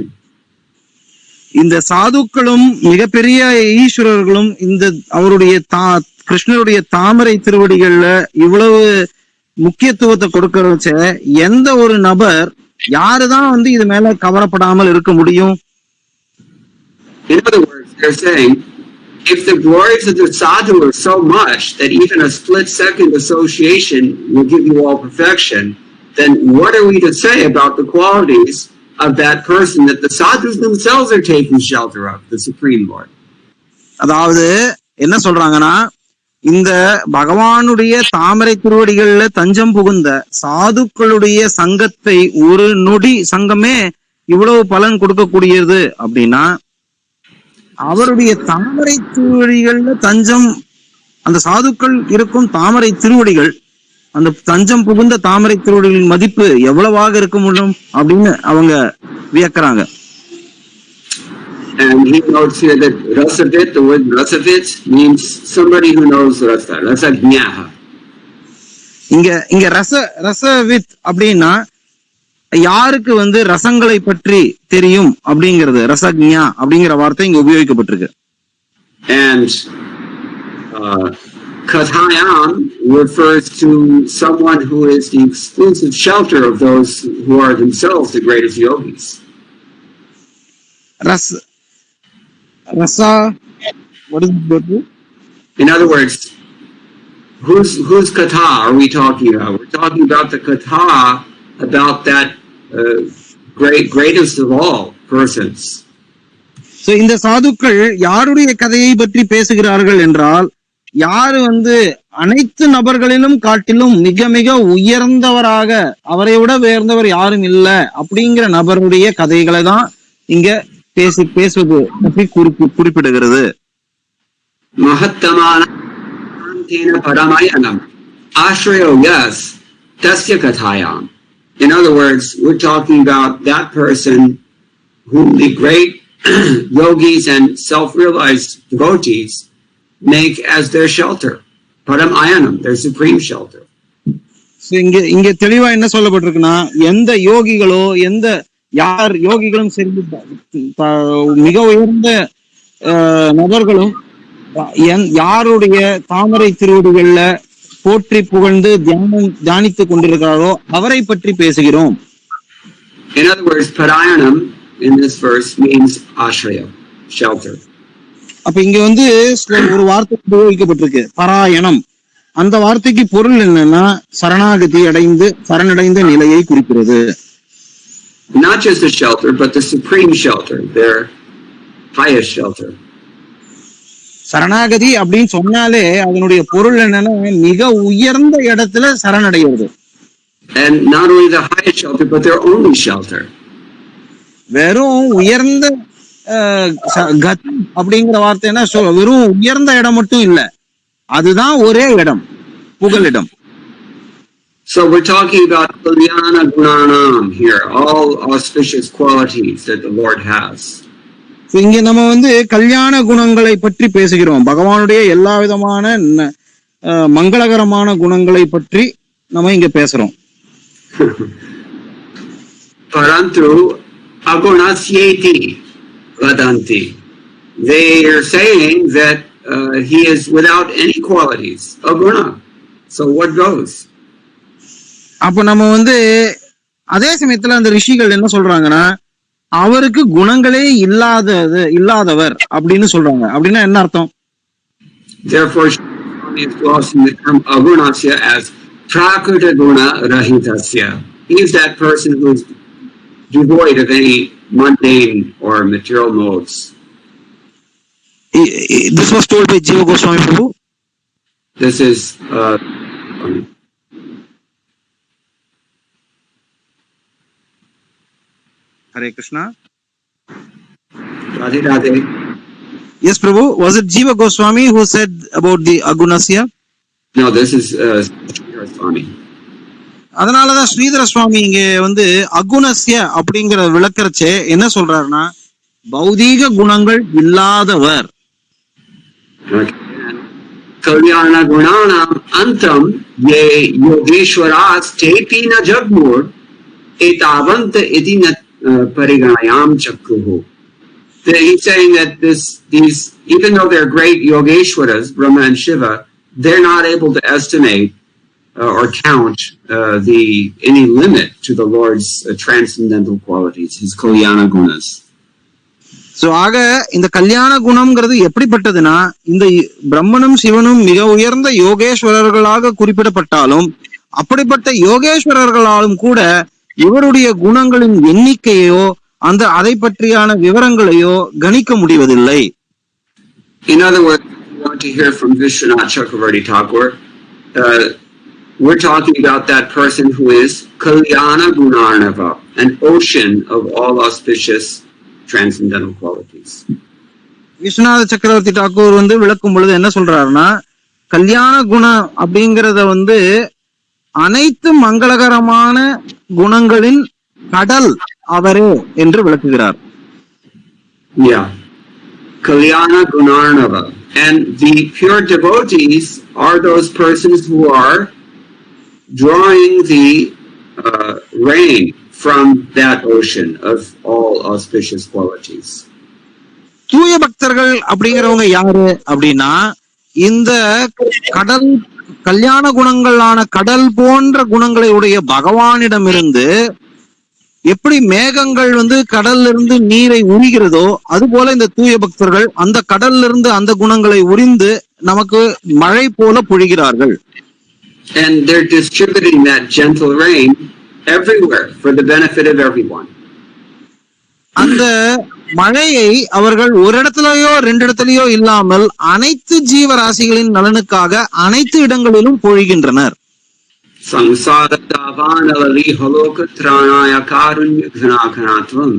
இந்த சாதுக்களும் மிகப்பெரிய ஈஸ்வரர்களும் இந்த அவருடைய கிருஷ்ணருடைய தாமரை திருவடிகள்ல இவ்வளவு முக்கியத்துவத்தை கொடுக்கறச்ச எந்த ஒரு நபர் யாருதான் வந்து இது மேல கவரப்படாமல் இருக்க முடியும்? In other words, they're saying if the glories of the sadhu are so much that even a split-second association will give you all perfection, then what are we to say about the qualities of that person that the sadhus themselves are taking shelter of, the Supreme Lord? அதாவது என்ன சொல்றாங்கன்னா, இந்த பகவானுடைய தாமரை திருவடிகள்ல தஞ்சம் புகுந்த சாதுக்களுடைய சங்கத்தை ஒரு நொடி சங்கமே இவ்வளவு பலன் கொடுக்கக்கூடியது அப்படின்னா, அவருடைய தாமரை திருவடிகள்ல தஞ்சம், அந்த சாதுக்கள் இருக்கும் தாமரை திருவடிகள், அந்த தஞ்சம் புகுந்த தாமரை திருவடிகளின் மதிப்பு எவ்வளவாக இருக்க முடியும் அப்படின்னு அவங்க வியக்கிறாங்க. And he notes here that rasavit, the word rasavit means somebody who knows rasa, rasajñaha. இங்க ரசவித் அப்படின்னா யாருக்கு வந்து ரசங்களை பற்றி தெரியும் அப்படிங்கிறது, ரசஜ்ஞா அப்படிங்கிற வார்த்தை இங்க உபயோகிக்கப்பட்டிருக்கு. And kathayam refers to someone who is the exclusive shelter of those who are themselves the greatest yogis. Rasa, what is it? In other words, whose katha are we talking about? We're talking about the katha about that greatest of all persons. So இந்த சாதுக்கள் யாருடைய கதையை பற்றி பேசுகிறார்கள் என்றால், யாரு வந்து அனைத்து நபர்களிலும் காட்டிலும் மிக மிக உயர்ந்தவராக, அவரை விட உயர்ந்தவர் யாரும் இல்லை அப்படிங்கிற நபருடைய கதைகளை தான் இங்க பேசுவது பற்றி குறிப்பிடுகிறது. மகத்தமான பரமயனம் ஆஸ்ரயோ யஸ் தஸ்ய கதாயாம். In other words, we're talking about that person whom the great yogis and self-realized devotees make as their shelter. Paramayanam, their supreme shelter. இங்க தெளிவா என்ன சொல்லப்பட்டிருக்குன்னா, எந்த யோகிகளோ யார் யோகிகளும் சரி, மிக உயர்ந்த நபர்களும் யாருடைய தாமரை திருவடிகள்ல போற்றி புகழ்ந்து தியானித்துக் கொண்டிருக்கிறாரோ அவரை பற்றி பேசுகிறோம். In other words, Parayanam in this verse means ashraya, shelter. அப்ப இங்க ஒரு வார்த்தை உபயோகிக்கப்பட்டிருக்கு, பராயணம். அந்த வார்த்தைக்கு பொருள் என்னன்னா, சரணாகதி சரணடைந்த நிலையை குறிக்கிறது. Not just a shelter, but the supreme shelter, their highest shelter. சரணாகதி அப்படின்னு சொன்னாலே அதனுடைய பொருள் என்னன்னா, மிக உயர்ந்த இடத்துல சரணடைகிறது. And not only the highest shelter, but their only shelter. வெறும் உயர்ந்த கதி அப்படிங்கிற வார்த்தை என்ன, வெறும் உயர்ந்த இடம் மட்டும் இல்ல, அதுதான் ஒரே இடம், புகலிடம். So we're talking about kalyana gunanam here, all auspicious qualities that the Lord has. இங்க நம்ம கல்யாண குணங்களை பற்றி பேசுகிறோம். பகவானுடைய எல்லா விதமான மங்களகரமான குணங்களை பற்றி நம்ம இங்க பேசுறோம். Parantu agunasyeti vadanti. They are saying that he is without any qualities, aguna. So what goes? அப்ப நம்ம அதே சமயத்துல அந்த ரிஷிகள் என்ன சொல்றாங்கன்னா, அவருக்கு குணங்களே இல்லாதவர் அப்படின்னு சொல்றாங்க. அப்படின்னா என்ன அர்த்தம்? Therefore, Swami is glossing the term agunasya as prakrita guna rahitasya. He is that person who is devoid of any mundane or material modes. This was told by Jiva Goswami Prabhu. This is Hare Krishna. Radhe Radhe. Yes, Prabhu. Was it Jiva Goswami who said about the agunasya? No, this is Sridhara Swami. அதனாலதான் ஸ்ரீதர சுவாமி இங்க அகுணஸ்ய அப்படிங்கிற விளக்கறச்சே என்ன சொல்றாருன்னா, பௌதீக குணங்கள் இல்லாதவர். Kalyana gunanam antam ye yogeshwaras tepi na jagmur etavanta idina pariganayam chakruhu. He's saying that these, even though they're great yogeshwaras, Brahma and Shiva, they're not able to estimate or count any limit to the Lord's transcendental qualities, his kalyana gunas. So ஆக இந்த கல்யாண குணம்ங்கிறது எப்படிப்பட்டதுன்னா, இந்த பிரம்மனும் சிவனும் மிக உயர்ந்த யோகேஸ்வரர்களாக குறிப்பிடப்பட்டாலும் அப்படிப்பட்ட யோகேஸ்வரர்களாலும் கூட இவருடைய குணங்களின் எண்ணிக்கையோ அதை பற்றியான விவரங்களையோ கணிக்க முடிவதில்லை. In other words, we want to hear from Vishwanath Chakravarti Thakur. We're talking about that person who is Kalyana Gunarnava, an ocean of all auspicious transcendental qualities. Viswanatha சக்கரவர்த்தி டாக்கூர் விளக்கும் பொழுது என்ன சொல்றாருன்னா, கல்யாண குணம் அப்படிங்கறத அனைத்து மங்களகரமான குணங்களின் கடல் அவரே என்று விளக்குகிறார். Yeah, Kalyana Gunarnava, and the pure devotees are those persons who are drawing the rain from that ocean of all auspicious qualities. தூய பக்தர்கள் அப்படிங்கிறவங்க யாரு அப்படின்னா, இந்த கடல் கல்யாண குணங்களான கடல் போன்ற குணங்களை உடைய பகவானிடமிருந்து எப்படி மேகங்கள் கடல்ல இருந்து நீரை உரிகிறதோ அது போல இந்த தூய பக்தர்கள் அந்த கடல்ல இருந்து அந்த குணங்களை உரிந்து நமக்கு மழை போல பொழிகிறார்கள். And they're distributing that gentle rain everywhere for the benefit of everyone. அந்த மழையை அவர்கள் ஒரு இடத்துலயோ ரெண்டு இடத்துலயோ இல்லாமல் அனைத்து ஜீவராசிகளின் நலனுக்காக அனைத்து இடங்களிலும் பொழிகின்றனர். Samsara-davanalali haloka-tranaya karunya-ghanatvam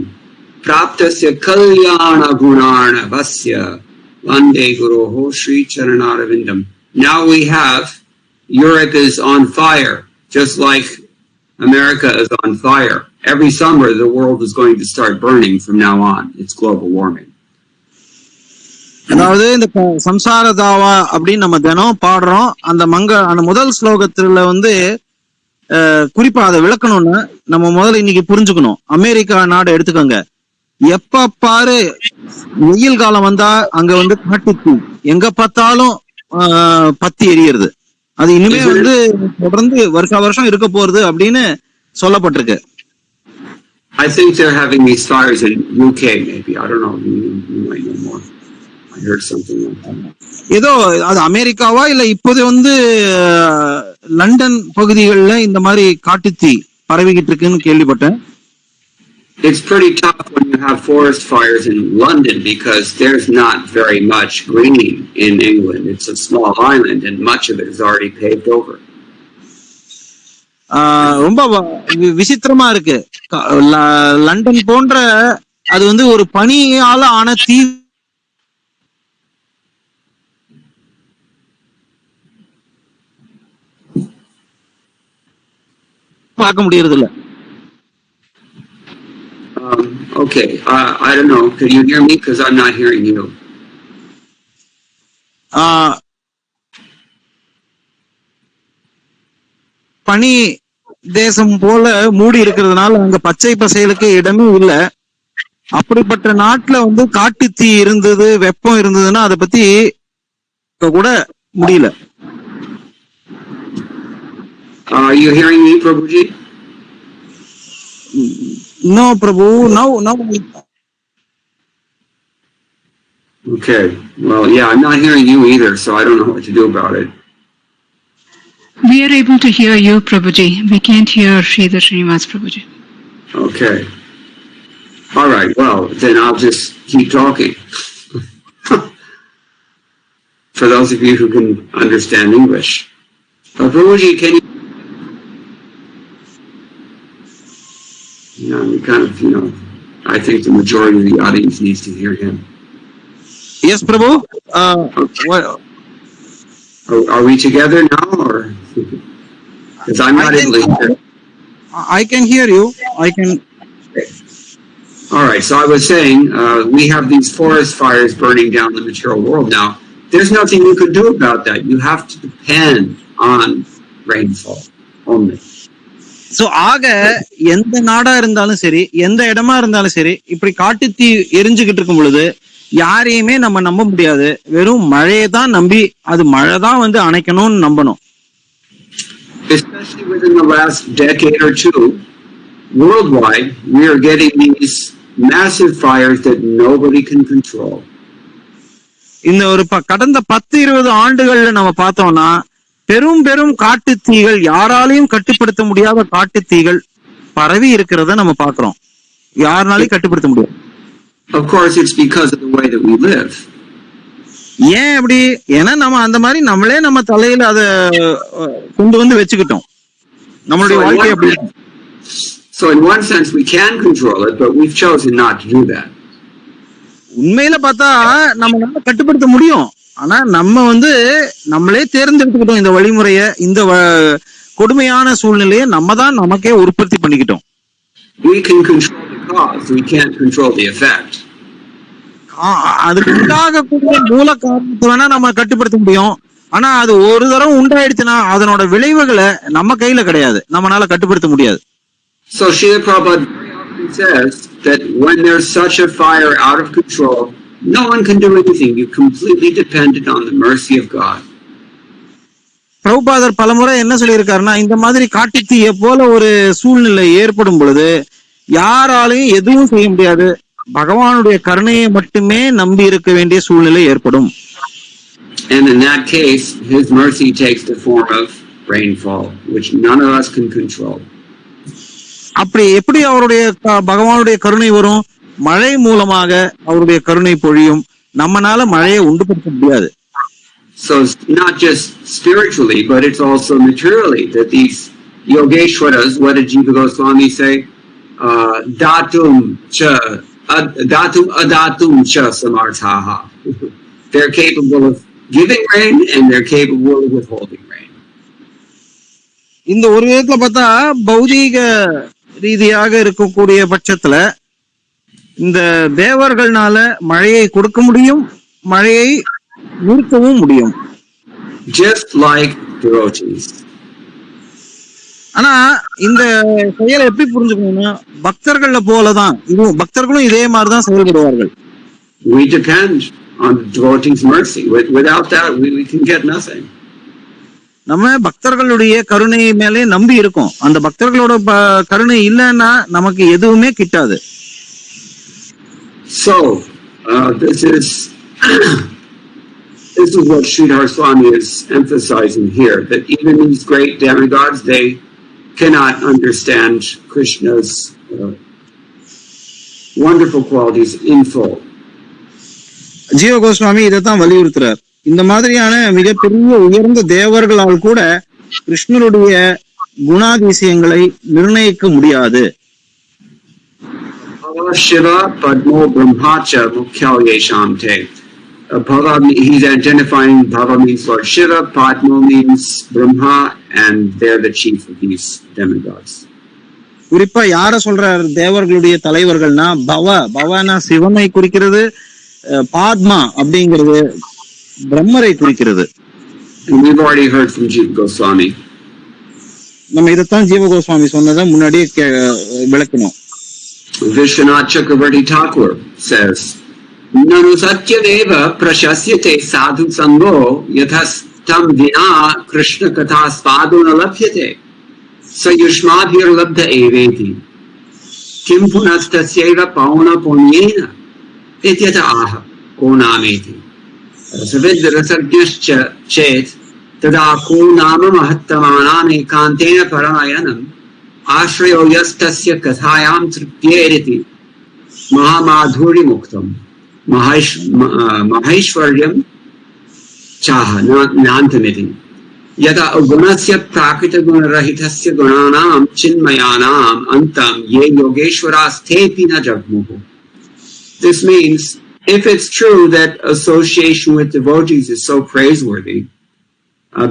praptasya kalyana gunarnavasya vande guroho Sri Charanarvindam. Now we have Europe is on fire, just like America is on fire. Every summer the world is going to start burning from now on. It's global warming. அதாவது இந்த சம்சார தாவா அப்படின்னு நம்ம தினம் பாடுறோம். அந்த முதல் ஸ்லோகத்துல வந்து குறிப்பா அதை விளக்கணும்னா நம்ம முதல்ல இன்னைக்கு புரிஞ்சுக்கணும். அமெரிக்கா நாடு எடுத்துக்கோங்க. எப்ப பாரு வெயில் காலம் வந்தா அங்க வந்து காட்டுத்தீ எங்க பார்த்தாலும் பத்தி எரியுறது. அது இனிமே வந்து தொடர்ந்து வருஷம் இருக்க போறது அப்படின்னு சொல்லப்பட்டிருக்கு. I think they're having these fires in UK maybe. I don't know. You might know more. I heard something like that. ஏதோ அது அமெரிக்காவா இல்ல இப்போது வந்து லண்டன் பகுதிகளில் இந்த மாதிரி காட்டுத்தீ பரவிக்கிட்டு இருக்குன்னு கேள்விப்பட்டேன். It's pretty tough when you have forest fires in London because there's not very much green in England. It's a small island and much of it is already paved over. ரொம்ப விசித்திரமா இருக்கு. London போன்ற அது வந்து ஒரு பனியால ஆன தீ பார்க்க முடியறது இல்ல. Okay, I don't know. Can you hear me? Because I'm not hearing you. பனி தேசம் போல மூடி இருக்கிறதுனால அங்க பச்சை பசைகளுக்கு இடமே இல்ல. அப்படிப்பட்ட நாட்டுல வந்து காட்டுத்தீ இருந்தது, வெப்பம் இருந்ததுன்னா அதை பத்தி கூட முடியல. Are you hearing me, Prabhuji? No, Prabhu. No. Okay. Well, yeah, I'm not hearing you either, so I don't know what to do about it. We are able to hear you, Prabhuji. We can't hear Sridhar Srinivas, Prabhuji. Okay. All right. Well, then I'll just keep talking. For those of you who can understand English. Prabhuji, can you... I think the majority of the audience needs to hear him. Yes, Prabhu. Okay. Are we together now, or because I'm not able to hear? I can hear you. I can. All right. So I was saying we have these forest fires burning down the material world now. There's nothing you can do about that. You have to depend on rainfall only. So ஆக எந்த நாடா இருந்தாலும் சரி, எந்த இடமா இருந்தாலும் சரி, இப்படி காட்டுத்தீ எரிஞ்சுக்கிட்டு இருக்கும் பொழுது யாரையுமே நம்ம நம்ப முடியாது. வெறும் மழையை தான் நம்பி அது மழை தான் வந்து அணைக்கணும்னு நம்பணும். Especially within the last decade or two, worldwide, we are getting these massive fires that nobody can control. இந்த ஒரு கடந்த 10-20 ஆண்டுகள்ல நம்ம பார்த்தோம்னா பெரும் பெரும் காட்டுத்தீகள், யாராலையும் கட்டுப்படுத்த முடியாத காட்டுத்தீகள் பரவி இருக்கிறத நம்ம பாக்குறோம். யாருனாலையும் கட்டுப்படுத்த முடியாது. Of course, it's because of the way that we live. ஏன் அப்படி? ஏன்னா நம்ம அந்த மாதிரி நம்மளே நம்ம தலையில அதை கொண்டு வந்து வச்சுக்கிட்டோம். நம்மளுடைய வாழ்க்கை அப்படி. So in one sense we can control it, but we've chosen not to do that. உண்மையில பார்த்தா நம்மளால கட்டுப்படுத்த முடியும். ஆனா நம்ம வந்து நம்மளே தேர்ந்தெடுத்துக்கிட்டோம் இந்த வழிமுறைய, இந்த கொடுமையான சூழ்நிலையை நம்ம தான் நமக்கே உற்பத்தி பண்ணிக்கிட்டோம். We can control the cause, we can't control the effect. அதுக்கு உண்டாகக்கூடிய மூல காரணத்தை வேணா நம்ம கட்டுப்படுத்த முடியும். ஆனா அது ஒரு தடவை உண்டாயிடுச்சுன்னா அதனோட விளைவுகளை நம்ம கையில கிடையாது, நம்மளால கட்டுப்படுத்த முடியாது. So Srila Prabhupada often says that when there's such a fire out of control, no one can do anything. You're completely dependent on the mercy of God. பிரபுபாதர் பலமுறை என்ன சொல்லியிருக்காருன்னா, இந்த மாதிரி காட்டுத்தீயை போல ஒரு சூழ்நிலை ஏற்படும் பொழுது யாராலையும் எதுவும் செய்ய முடியாது, பகவானுடைய கருணையை மட்டுமே நம்பி இருக்க வேண்டிய சூழ்நிலை ஏற்படும். And in that case, his mercy takes the form of rainfall, which none of us can control. அப்படி எப்படி அவருடைய பகவானுடைய கருணை வரும்? மழை மூலமாக அவருடைய கருணை பொழியும். நம்மனால மழையை உண்டுபடுத்த முடியாது. So it's not just spiritually, but it's also materially that these Yogeshwaras, what did Jiva Goswami say? Datum adatum cha samarthaha. They're capable of giving rain and they're capable of withholding rain. இந்த ஒரு விதத்துல பார்த்தா பௌதீக ரீதியாக இருக்கக்கூடிய பட்சத்துல இந்த தேவர்கள்னால மழையை கொடுக்க முடியும், மழையை நிறுத்தவும் முடியும். Just like devotees. ஆனா இந்த செயலை எப்படி புரிஞ்சுக்கணும்னா பக்தர்கள போலதான் இதுவும், பக்தர்களும் இதே மாதிரிதான் செயல்படுவார்கள். We depend on the devotees' mercy. Without that, we can get nothing. நம்ம பக்தர்களுடைய கருணை மேலே நம்பி இருக்கோம். அந்த பக்தர்களோட கருணை இல்லைன்னா நமக்கு எதுவுமே கிட்டாது. So this is what Sridhar Swami is emphasizing here, that even these great demigods, they cannot understand Krishna's wonderful qualities in full. ஜீவ கோஸ்வாமி இதைத்தான் வலியுறுத்துறார். இந்த மாதிரியான மிகப்பெரிய உயர்ந்த தேவர்களால் கூட கிருஷ்ணருடைய குணாதிசயங்களை நிர்ணயிக்க முடியாது. Shiva Padmo Brahmacha Mukhya Yesham Te. He's identifying Bhava means Lord Shiva, Padmo means Brahma, and they're the chief of these demigods. குறிப்பா யார சொல்றார் தேவர்களுடைய தலைவர்கள்னா பவனா சிவனை குறிக்கிறது, பாத்மா அப்படிங்கிறது பிரம்மரை குறிக்கிறது. We've already heard from Jiva Goswami. நம்ம இதைத்தான் ஜீவ கோஸ்வாமி சொன்னதை முன்னாடியே விளக்கணும். Vishwanath Chakravarti Thakur says, Nanu satyadeva prashasyate sadhu sango yathas tam vina Krishna katha spadu na labhyate sayushmadhir labdha eveti kim punastasyeva pauna punyena ityata aha konameti savidrasargyascha chet tada konama mahattamana ekantena paramayanam Ashrayo yastasya kathayam tripyeriti mahamadhuri muktam maheshwaryam chaha nantamiti yada gunasya prakrita gunarahitasya gunanam chinmayanam antam ye yogeshwarastepi na jagmuhu. This means, if it's true that association with devotees is so praiseworthy,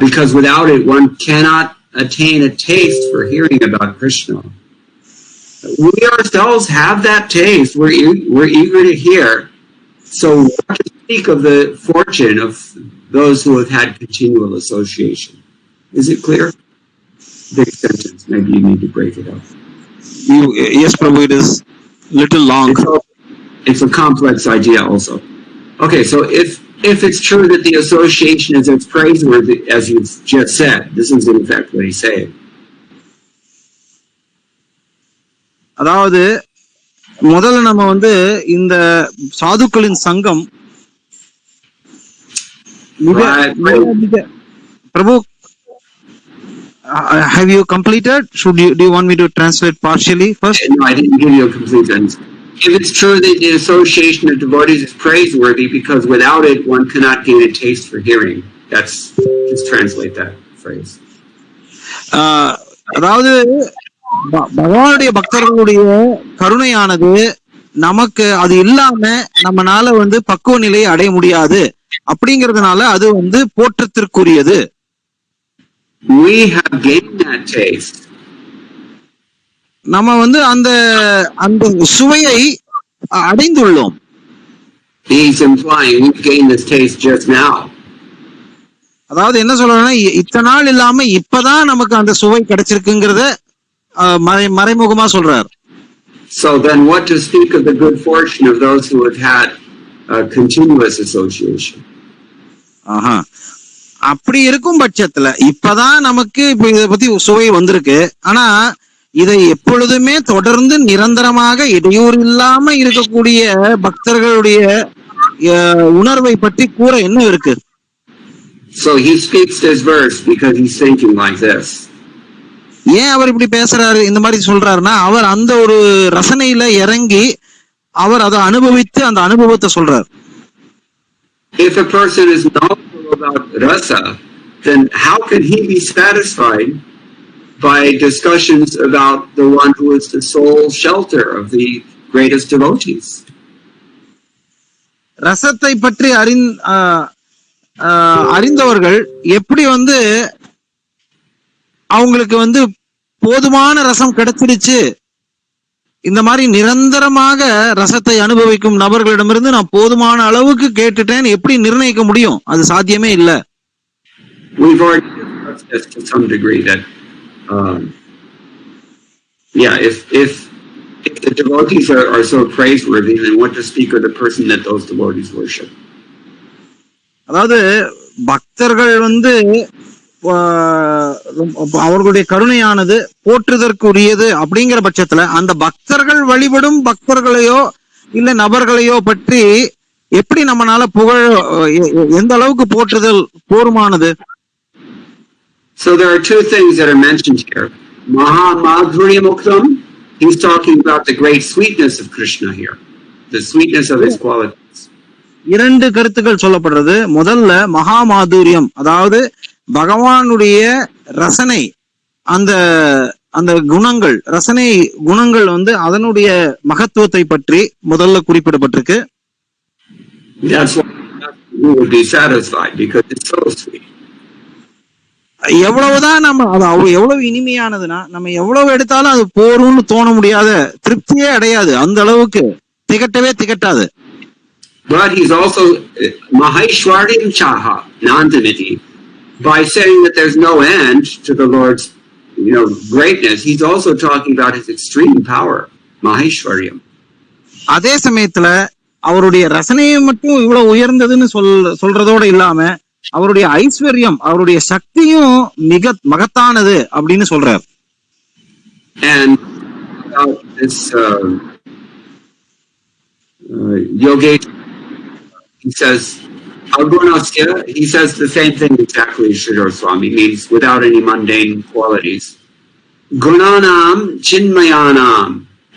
because without it one cannot attain a taste for hearing about Krishna. We ourselves have that taste. We're eager to hear. So what to speak of the fortune of those who have had continual association? Is it clear? Big sentence. Maybe you need to break it up. Yes, Prabhu, it is little long. It's a complex idea also. Okay, so if it's true that the association is as praiseworthy as you've just said, this is in fact what he's saying. அதாவது முதல்ல நம்ம இந்த சாதுக்களின் சங்கம் பிரபு, have you completed? Do you want me to translate partially first? No, I didn't give you a complete answer. If it's true that the association of devotees is praiseworthy, because without it one cannot gain a taste for hearing. Just translate that phrase. அதாவது பகவானுடைய பக்தர்களுடைய கருணையானது நமக்கு அது இல்லாம நம்மனால பக்குவ நிலையை அடைய முடியாது. அப்படிங்கறதுனால அது போற்றத்திற்குரியது. We have gained that taste. நம்ம அந்த அந்த சுவையை அடைந்துள்ளோம். He is implying we've gained this taste just now. அதாவது என்ன சொல்றேன்னா, இத்தனை நாள் இல்லாம இப்பதான் நமக்கு அந்த சுவை கிடைச்சிருக்குங்கிறத மறைமுகமா சொல்றார். So then what to speak of the good fortune of those who have had continuous association? அப்படி இருக்கும் பட்சத்துல இப்பதான் நமக்கு இப்ப இத பத்தி சுவை வந்திருக்கு. ஆனா இதை எப்பொழுதுமே தொடர்ந்து நிரந்தரமாக இடையூறு இல்லாம இருக்கக்கூடிய பக்தர்களுடைய உணர்வை பற்றி கூற என்ன இருக்கு? So he speaks this verse because he's thinking like this. ஏன் அவர் இப்படி பேசுறாரு, இந்த மாதிரி சொல்றாருன்னா, அவர் அந்த ஒரு ரசனையில இறங்கி அவர் அதை அனுபவித்து அந்த அனுபவத்தை சொல்றார். If a person is knowledgeable about rasa, then how can he be satisfied by discussions about the one who is the sole shelter of the greatest devotees? ரசத்தை பற்றி அறிந்தவர்கள் எப்படி அவங்களுக்கு போதுமான ரசம் கிடைச்சிருச்சு இந்த மாதிரி நிரந்தரமாக ரசத்தை அனுபவிக்கும் நபர்களிடமிருந்து நான் போதுமான அளவுக்கு கேட்டுட்டேன் எப்படி நிர்ணயிக்க முடியும்? அது சாத்தியமே இல்ல. We've already discussed this to some degree that if the devotees are so praiseworthy, then what to speak of the person that those devotees worship? அதாவது பக்தர்கள் அவர்களுடைய கருணையானது போற்றுதற்குரியது அப்படிங்கிற பட்சத்துல அந்த பக்தர்கள் வழிபடும் பக்தர்களையோ இல்ல நபர்களையோ பற்றி எப்படி நம்மளால எந்த அளவுக்கு போற்றுதல் போருமானது? So there are two things that are mentioned here. HG.Mukunda, he's talking about the great sweetness of Krishna here, the sweetness of his qualities. இரண்டு கருத்துக்கள் சொல்லப்படுறது. முதல்ல மகா மாதுரியம், அதாவது பகவானுடைய ரசனை, அந்த அந்த குணங்கள், ரசனை குணங்கள் அதனுடைய மகத்துவத்தை பற்றி முதல்ல குறிப்பிடப்பட்டிருக்கு. That's why we would be satisfied because it's so sweet. எவ்வளவுதான் நம்ம அது எவ்வளவு இனிமையானதுன்னா நம்ம எவ்வளவு எடுத்தாலும் அது போரும்னு தோண முடியாத, திருப்தியே அடையாது, அந்த அளவுக்கு திகட்டவே திகட்டாது. But he's also Maheshwarim Chaha Nandamiti. By saying that there's no end to the Lord's greatness, he's also talking about his extreme power, Maheshwaryam. அதே சமயத்துல அவருடைய ரசனையை மட்டும் இவ்வளவு உயர்ந்ததுன்னு சொல்றதோட இல்லாம அவருடைய ஐஸ்வர்யம், அவருடைய சக்தியும் மிக மகத்தானது அப்படின்னு சொல்றார். And this Yogesh, he says Agunasya, he says the same thing exactly as Sridhar Swami, means without any mundane qualities. Gunanam chinmayanam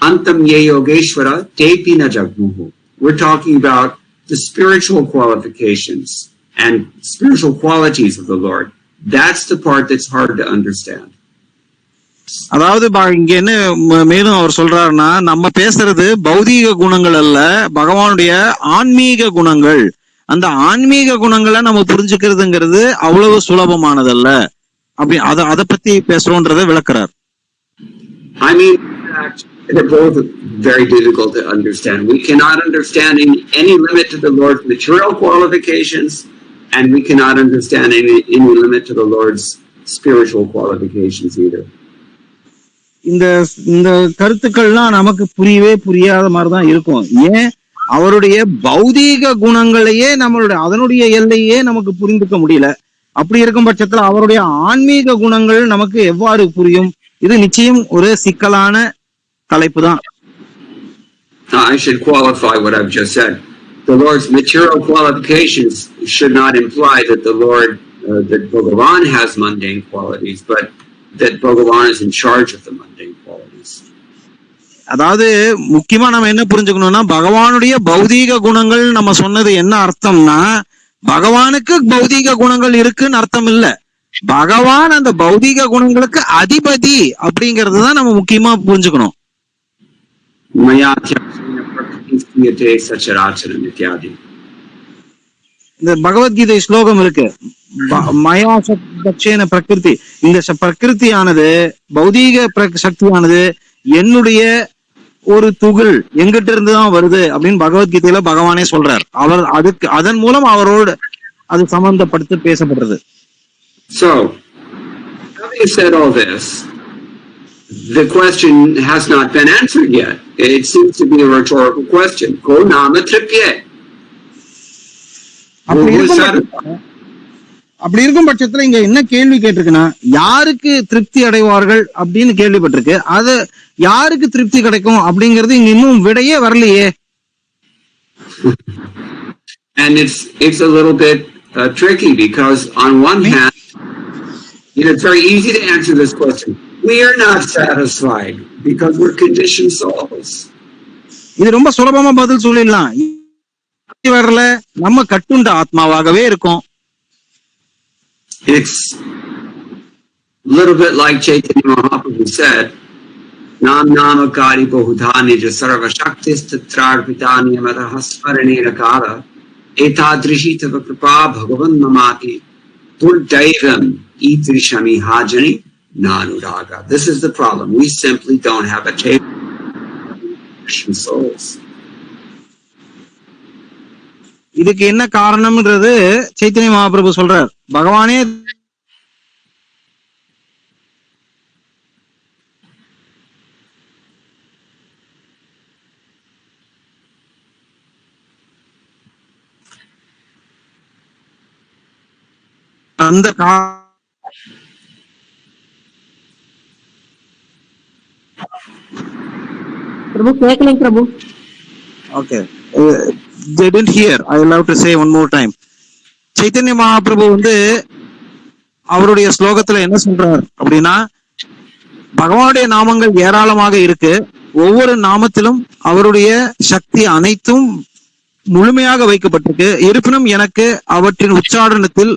antam ye yogeshwara tepi na jagmuhu. We're talking about the spiritual qualifications and spiritual qualities of the Lord. That's the part that's hard to understand. அதாவது இங்க என்ன மேலும் அவர் சொல்றாருன்னா, நம்ம பேசுறது பௌதீக குணங்கள் அல்ல, பகவானுடைய ஆன்மீக குணங்கள். அந்த ஆன்மீக குணங்களை நம்ம புரிஞ்சுக்கிறதுங்கிறது அவ்வளவு சுலபமானதல்ல. அப்படி அதை பத்தி பேசுறோன்றதை விளக்குறார். I mean, they're both very difficult to understand. We cannot understand any limit to the Lord's material qualifications, and we cannot understand any limit to the Lord's spiritual qualifications either. இந்த கருத்துக்கள்லாம் நமக்கு புரியவே புரியாத மாதிரிதான் இருக்கும். ஏன்? அவருடைய பௌதீக குணங்களையே அதனுடைய எல்லையே நமக்கு புரிந்துக்க முடியல. அப்படி இருக்கும் பட்சத்துல அவருடைய ஆன்மீக குணங்கள் நமக்கு எவ்வாறு புரியும்? இது நிச்சயம் ஒரு சிக்கலான தலைப்பு தான். I should qualify what I've just said. The Lord's material qualifications should not imply that the Lord, that Bhagavan has mundane qualities, but that Bhagavan is in charge of the mundane qualities. அதாவது முக்கியமா நம்ம என்ன புரிஞ்சுக்கணும்னா, பகவானுடைய பௌதீக குணங்கள் நம்ம சொன்னது என்ன அர்த்தம்னா, பகவானுக்கு பௌதீக குணங்கள் இருக்குன்னு அர்த்தம் இல்ல. பகவான் அந்த பௌதீக குணங்களுக்கு அதிபதி அப்படிங்கறது தான் நம்ம முக்கியமா புரிஞ்சுக்கணும். இந்த பகவத்கீதை ஸ்லோகம் இருக்கு, மயா சக்ஷேன பிரகிருதி. இந்த பிரகிருதியானது, பௌதீக சக்தியானது என்னுடைய ஒரு துகள் எங்கிட்ட இருந்துதான் வருது அப்படின்னு பகவத்கீதையில பகவானே சொல்றார். அவர் அதன் மூலம் அவரோடு அது சம்பந்தப்படுத்தி பேசப்படுறது. So, having said all this, the question has not been answered yet. It seems to be a rhetorical question. Ko nama tripye. அப்படி இருக்கும் பட்சத்துல இங்க என்ன கேள்வி கேட்டிருக்குன்னா, யாருக்கு திருப்தி அடைவார்கள் அப்படின்னு கேள்விப்பட்டிருக்கு. அது யாருக்கு திருப்தி கிடைக்கும் அப்படிங்கிறது இங்க இன்னும் விடையே வரலையே. And it's a little bit tricky because on one hand, it's very easy to answer this question. We are not satisfied because we're conditioned souls. இது ரொம்ப சுலபமா பதில் சொல்லிடலாம். வரல, நம்ம கட்டுண்ட ஆத்மாவாகவே இருக்கும். It's a little bit like Chaitanya Mahaprabhu said, Nam nama kari bahudhani ja sarva shaktis tatrarpitani amadahasmaranena kara etadrishi tava kripa bhagavan mamati durdaivam idrishami hajani nanuraga. This is the problem. We simply don't have a Chaitanya action souls. இதுக்கு என்ன காரணம்ன்றது சைத்தன்ய மகாபிரபு சொல்றார். பகவானே அந்த பிரபு கேட்கலைங்க பிரபு. Okay. They didn't hear. I will have to say one more time. Chaitanya Mahaprabhu வந்து அவருடைய ஸ்லோகத்துல என்ன சொல்றார் அப்படின்னா, பகவானுடைய நாமங்கள் ஏராளமாக இருக்கு. ஒவ்வொரு நாமத்திலும் அவருடைய சக்தி அனைத்தும் முழுமையாக வைக்கப்பட்டிருக்கு. இருப்பினும் எனக்கு அவற்றின் உச்சாரணத்தில்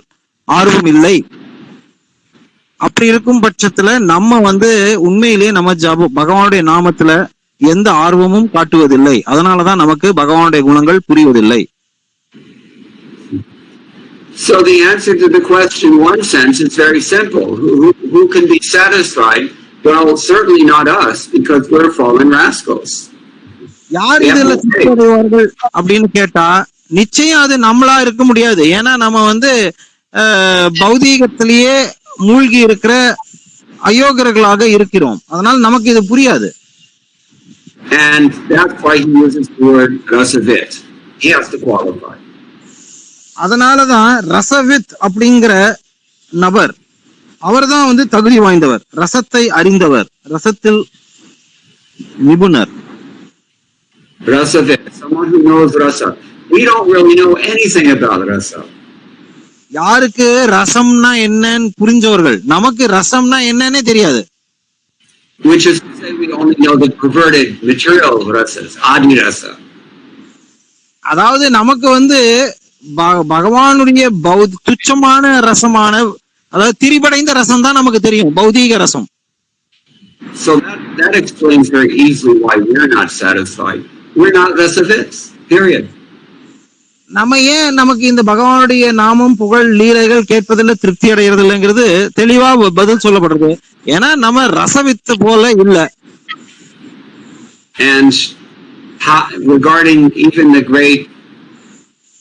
ஆர்வம் இல்லை. அப்படி இருக்கும் பட்சத்துல நம்ம வந்து உண்மையிலேயே நம்ம பகவானுடைய நாமத்துல எந்த ஆர்வமும் காட்டுவதில்லை. அதனாலதான் நமக்கு பகவானுடைய குணங்கள் புரிவதில்லை. So the answer to the question, in one sense, is very simple. Who can be satisfied? Well, certainly not us, because we're fallen rascals. யார் இதுல திருப்தி அடைவார்கள் அப்படின்னு கேட்டா நிச்சயம் அது நம்மளா இருக்க முடியாது. ஏன்னா நம்ம வந்து பௌதீகத்திலேயே மூழ்கி இருக்கிற அயோகர்களாக இருக்கிறோம். அதனால நமக்கு இது புரியாது. And that's why he uses the word rasavit. He has to qualify. அதனாலதான் ரசவித் அப்படிங்கிற நபர் அவர்தான் வந்து தகுதி வாய்ந்தவர், ரசத்தை அறிந்தவர், ரசத்தில் நிபுணர். Rasavit, someone who knows rasa. We don't really know anything about rasa. யாருக்கு ரசம்னா என்னன்னு புரிஞ்சவர்கள், நமக்கு ரசம்னா என்னன்னே தெரியாது. Which is to say, we only know the perverted material rasas, adi rasa. அதாவது நமக்கு வந்து பகவானுடைய துச்சமான ரசமான, அதாவது திரிபடைந்த ரசம் தான் நமக்கு தெரியும், பௌதீக ரசம். So that explains very easily why we're not satisfied. We're not rasavits, period. நம்ம ஏன் நமக்கு இந்த பகவானுடைய நாமம் புகழ் லீலைகள் கேட்பதில் திருப்தி அடைகிறது இல்லைங்கிறது தெளிவா பதில் சொல்லப்படுறது. ஏன்னா நம்ம ரசவித்து போல இல்ல. And regarding even the great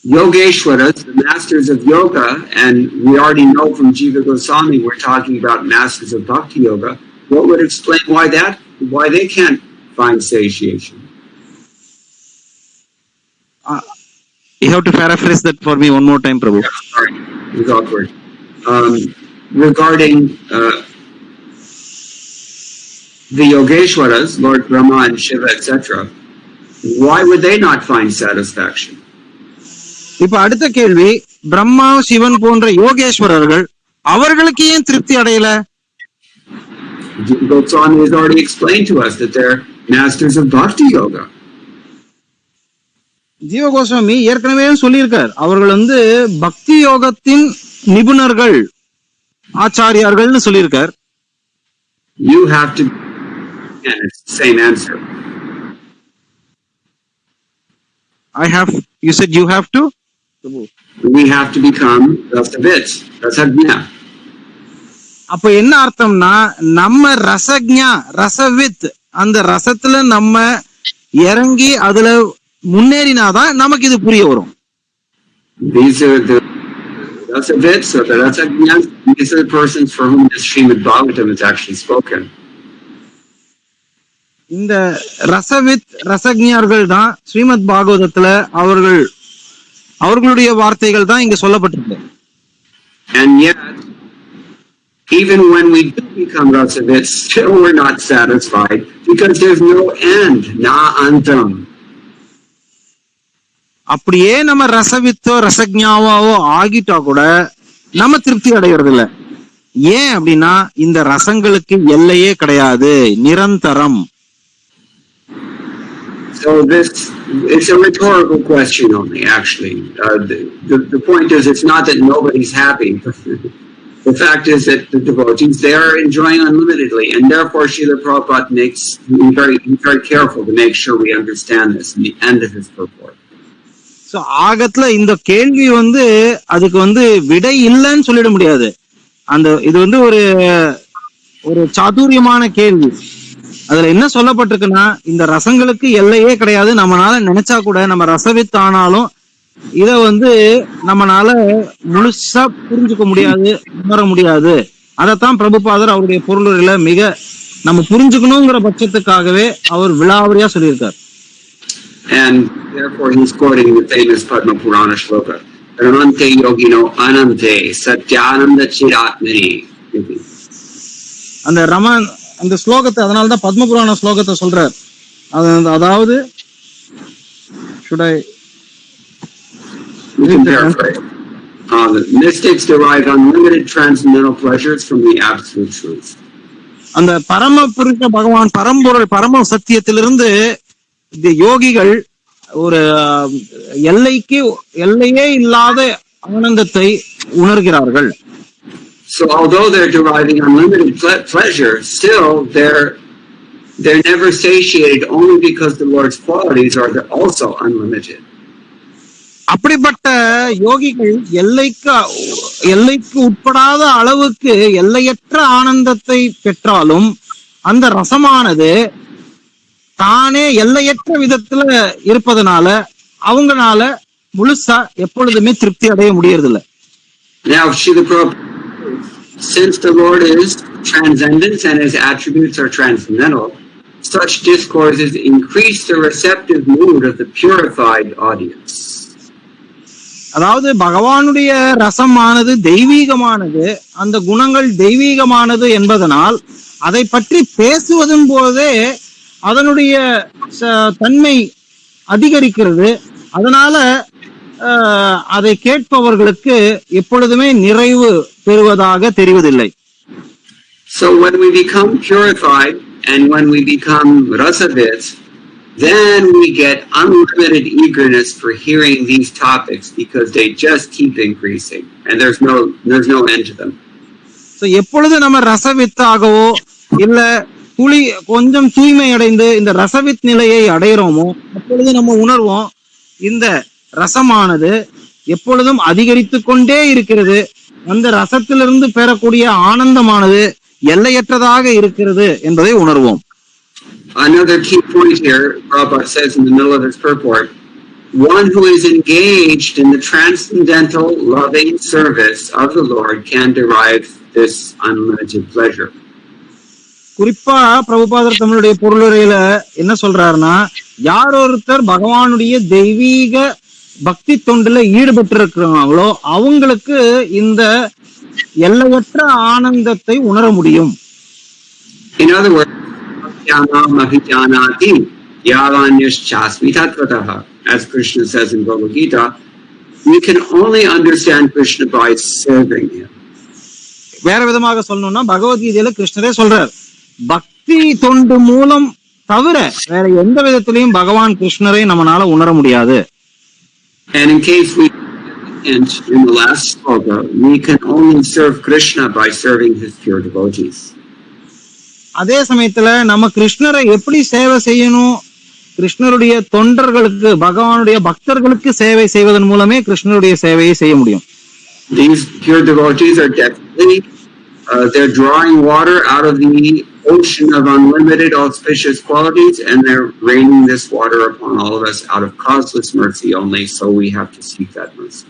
Yogeshwaras, the masters of yoga, and we already know from Jiva Goswami we're talking about masters of bhakti yoga, what would explain why they can't find satiation? You have to paraphrase that for me one more time, Prabhu. Yeah, sorry, it's awkward. Regarding the Yogeshwaras, Lord Brahma and Shiva, etc., why would they not find satisfaction? இப்ப அடுத்த கேள்வி, பிரம்மா சிவன் போன்ற யோகேஸ்வரர்கள் அவர்களுக்கு ஏன் திருப்தி அடையல? Goswami has already explained to us that they're masters of bhakti yoga. ஜீவ கோஸ்வாமி ஏற்கனவே சொல்லியிருக்கார், அவர்கள் வந்து பக்தி யோகத்தின் நிபுணர்கள், ஆச்சாரியார்கள்னு சொல்லியிருக்கார். You have to, and it's the same answer. You said you have to? We have to become rasavits, rasagnya. அப்ப என்ன அர்த்தம்னா, நம்ம ரசக்ஞா, ரசவித், அந்த ரசத்துல நம்ம இறங்கி அதுல முன்னேறினாதான் நமக்கு இது புரிய வரும். These are the rasavits or the rasagnyas. These are the persons for whom this Srimad Bhagavatam is actually spoken. இந்த ரசவித் ரசக்ஞர்கள் தான் ஸ்ரீமத் பாகவதத்துல அவர்களுடைய வார்த்தைகள் தான் இங்க சொல்லப்பட்டிருக்கு. And yet, even when we do become rasavits, still we're not satisfied because there's no end, na antam. அப்படியே நம்ம ரசவித்தோ ரசக்ஞாவோ ஆகிட்டா கூட நம்ம திருப்தி அடைகிறது இல்ல. ஏன் அப்படின்னா இந்த ரசங்களுக்கு எல்லையே கிடையாது, நிரந்தரம். So it's a rhetorical question only, actually. The point is, it's not that nobody's happy. The fact is that the devotees, they are enjoying unlimitedly, and therefore Srila Prabhupada makes very careful to make sure we understand this in the end of his purport. So ஆகத்துல இந்த கேள்வி வந்து அதுக்கு வந்து விடை இல்லைன்னு சொல்லிட முடியாது. இது வந்து ஒரு சாதுரியமான கேள்வி. அதுல என்ன சொல்லப்பட்டிருக்குன்னா, இந்த ரசங்களுக்கு எல்லையே கிடையாது. நம்மளால நினைச்சா கூட, நம்ம ரசவித் ஆனாலும் இத நம்மனால முழுசா புரிஞ்சுக்க முடியாது, உணர முடியாது. அதத்தான் பிரபுபாதர் அவருடைய பொருளுரையில மிக நம்ம புரிஞ்சுக்கணுங்கிற பட்சத்துக்காகவே அவர் விலாவரியா சொல்லியிருக்கார். And therefore he's quoting the famous Padma Purana shloka, Ramante yogino anante satyananda chiratmani. அந்த ஸ்லோகத்தை அதனாலதான் பத்ம புராண ஸ்லோகத்தை சொல்றார். அதாவது should I the mystics derive unlimited transcendental pleasures from the absolute truth. அந்த பரம புருஷ பகவான் பரம்பொருள் பரம சத்தியத்திலிருந்து இந்த யோகிகள் ஒரு எல்லையே இல்லாத ஆனந்தத்தை உணர்கிறார்கள். So although they're deriving unlimited pleasure, still they're never satiated, only because the Lord's qualities are also unlimited. அப்படிப்பட்ட யோகிகள் எல்லைக்கு உட்படாத அளவுக்கு எல்லையற்ற ஆனந்தத்தை பெற்றாலும் அந்த ரசமானது தானே எல்லையற்ற விதத்துல இருப்பதனால அவங்களால முழுசா எப்பொழுதுமே திருப்தி அடைய முடியறதில்லை. Now, since the Lord is transcendent and his attributes are transcendental, such discourses increase the receptive mood of the purified audience. அதாவது பகவானுடைய ரசமானது தெய்வீகமானது, அந்த குணங்கள் தெய்வீகமானது என்பதனால் அதை பற்றி பேசுவதும் போதே அதனுடைய தன்மை அதிகரிக்கிறது. அதனால அதை கேட்பவர்களுக்கு எப்பொழுதுமே நிறைவு பெறுவதாக தெரிவதில்லை. So when we become purified and when we become rasavits, then we get unlimited eagerness for hearing these topics because they just keep increasing and there's no end to them. So எப்பொழுது நம்ம ரசவித்தாகவோ இல்ல கொஞ்சம் தூய்மை அடைந்து இந்த ரசவித் நிலையை அடைகிறோமோ அப்பொழுது நம்ம உணர்வோம் இந்த ரசமானது எப்பொழுதும் அதிகரித்து கொண்டே இருக்கிறது, அந்த ரசத்திலிருந்து பெறக்கூடிய ஆனந்தமானது எல்லையற்றதாக இருக்கிறது என்பதை உணர்வோம். Another key point here, Prabhupada says in the middle of his purport, one who is engaged in the transcendental loving service of the Lord can derive this unlimited pleasure. குறிப்பா பிரபுபாதர் தம்முடைய பொருளுரையில என்ன சொல்றாருன்னா, யார் ஒருத்தர் பகவானுடைய தெய்வீக பக்தி தொண்டுல ஈடுபட்டு இருக்கிறாங்களோ அவங்களுக்கு இந்த எல்லையற்ற ஆனந்தத்தை உணர முடியும். In other words, as Krishna says in Bhagavat Gita, we can only understand Krishna by serving him. வேற விதமாக சொல்லணும்னா பகவத்கீதையில கிருஷ்ணரே சொல்றார், பக்தி தொண்டு மூலம் தவிர வேற எந்த விதத்திலையும் பகவான் கிருஷ்ணரை நம்மளால உணர முடியாது. And in case we didn't in the last sloka, we can only serve Krishna by serving his pure devotees. அதே சமயத்துல நம்ம கிருஷ்ணரை எப்படி சேவை செய்யணும், கிருஷ்ணருடைய தொண்டர்களுக்கு பகவானுடைய பக்தர்களுக்கு சேவை செய்வதன் மூலமே கிருஷ்ணருடைய சேவையை செய்ய முடியும். These pure devotees are definitely they're drawing water out of the ocean of unlimited auspicious qualities and they're raining this water upon all of us out of causeless mercy only, so we have to seek that mercy.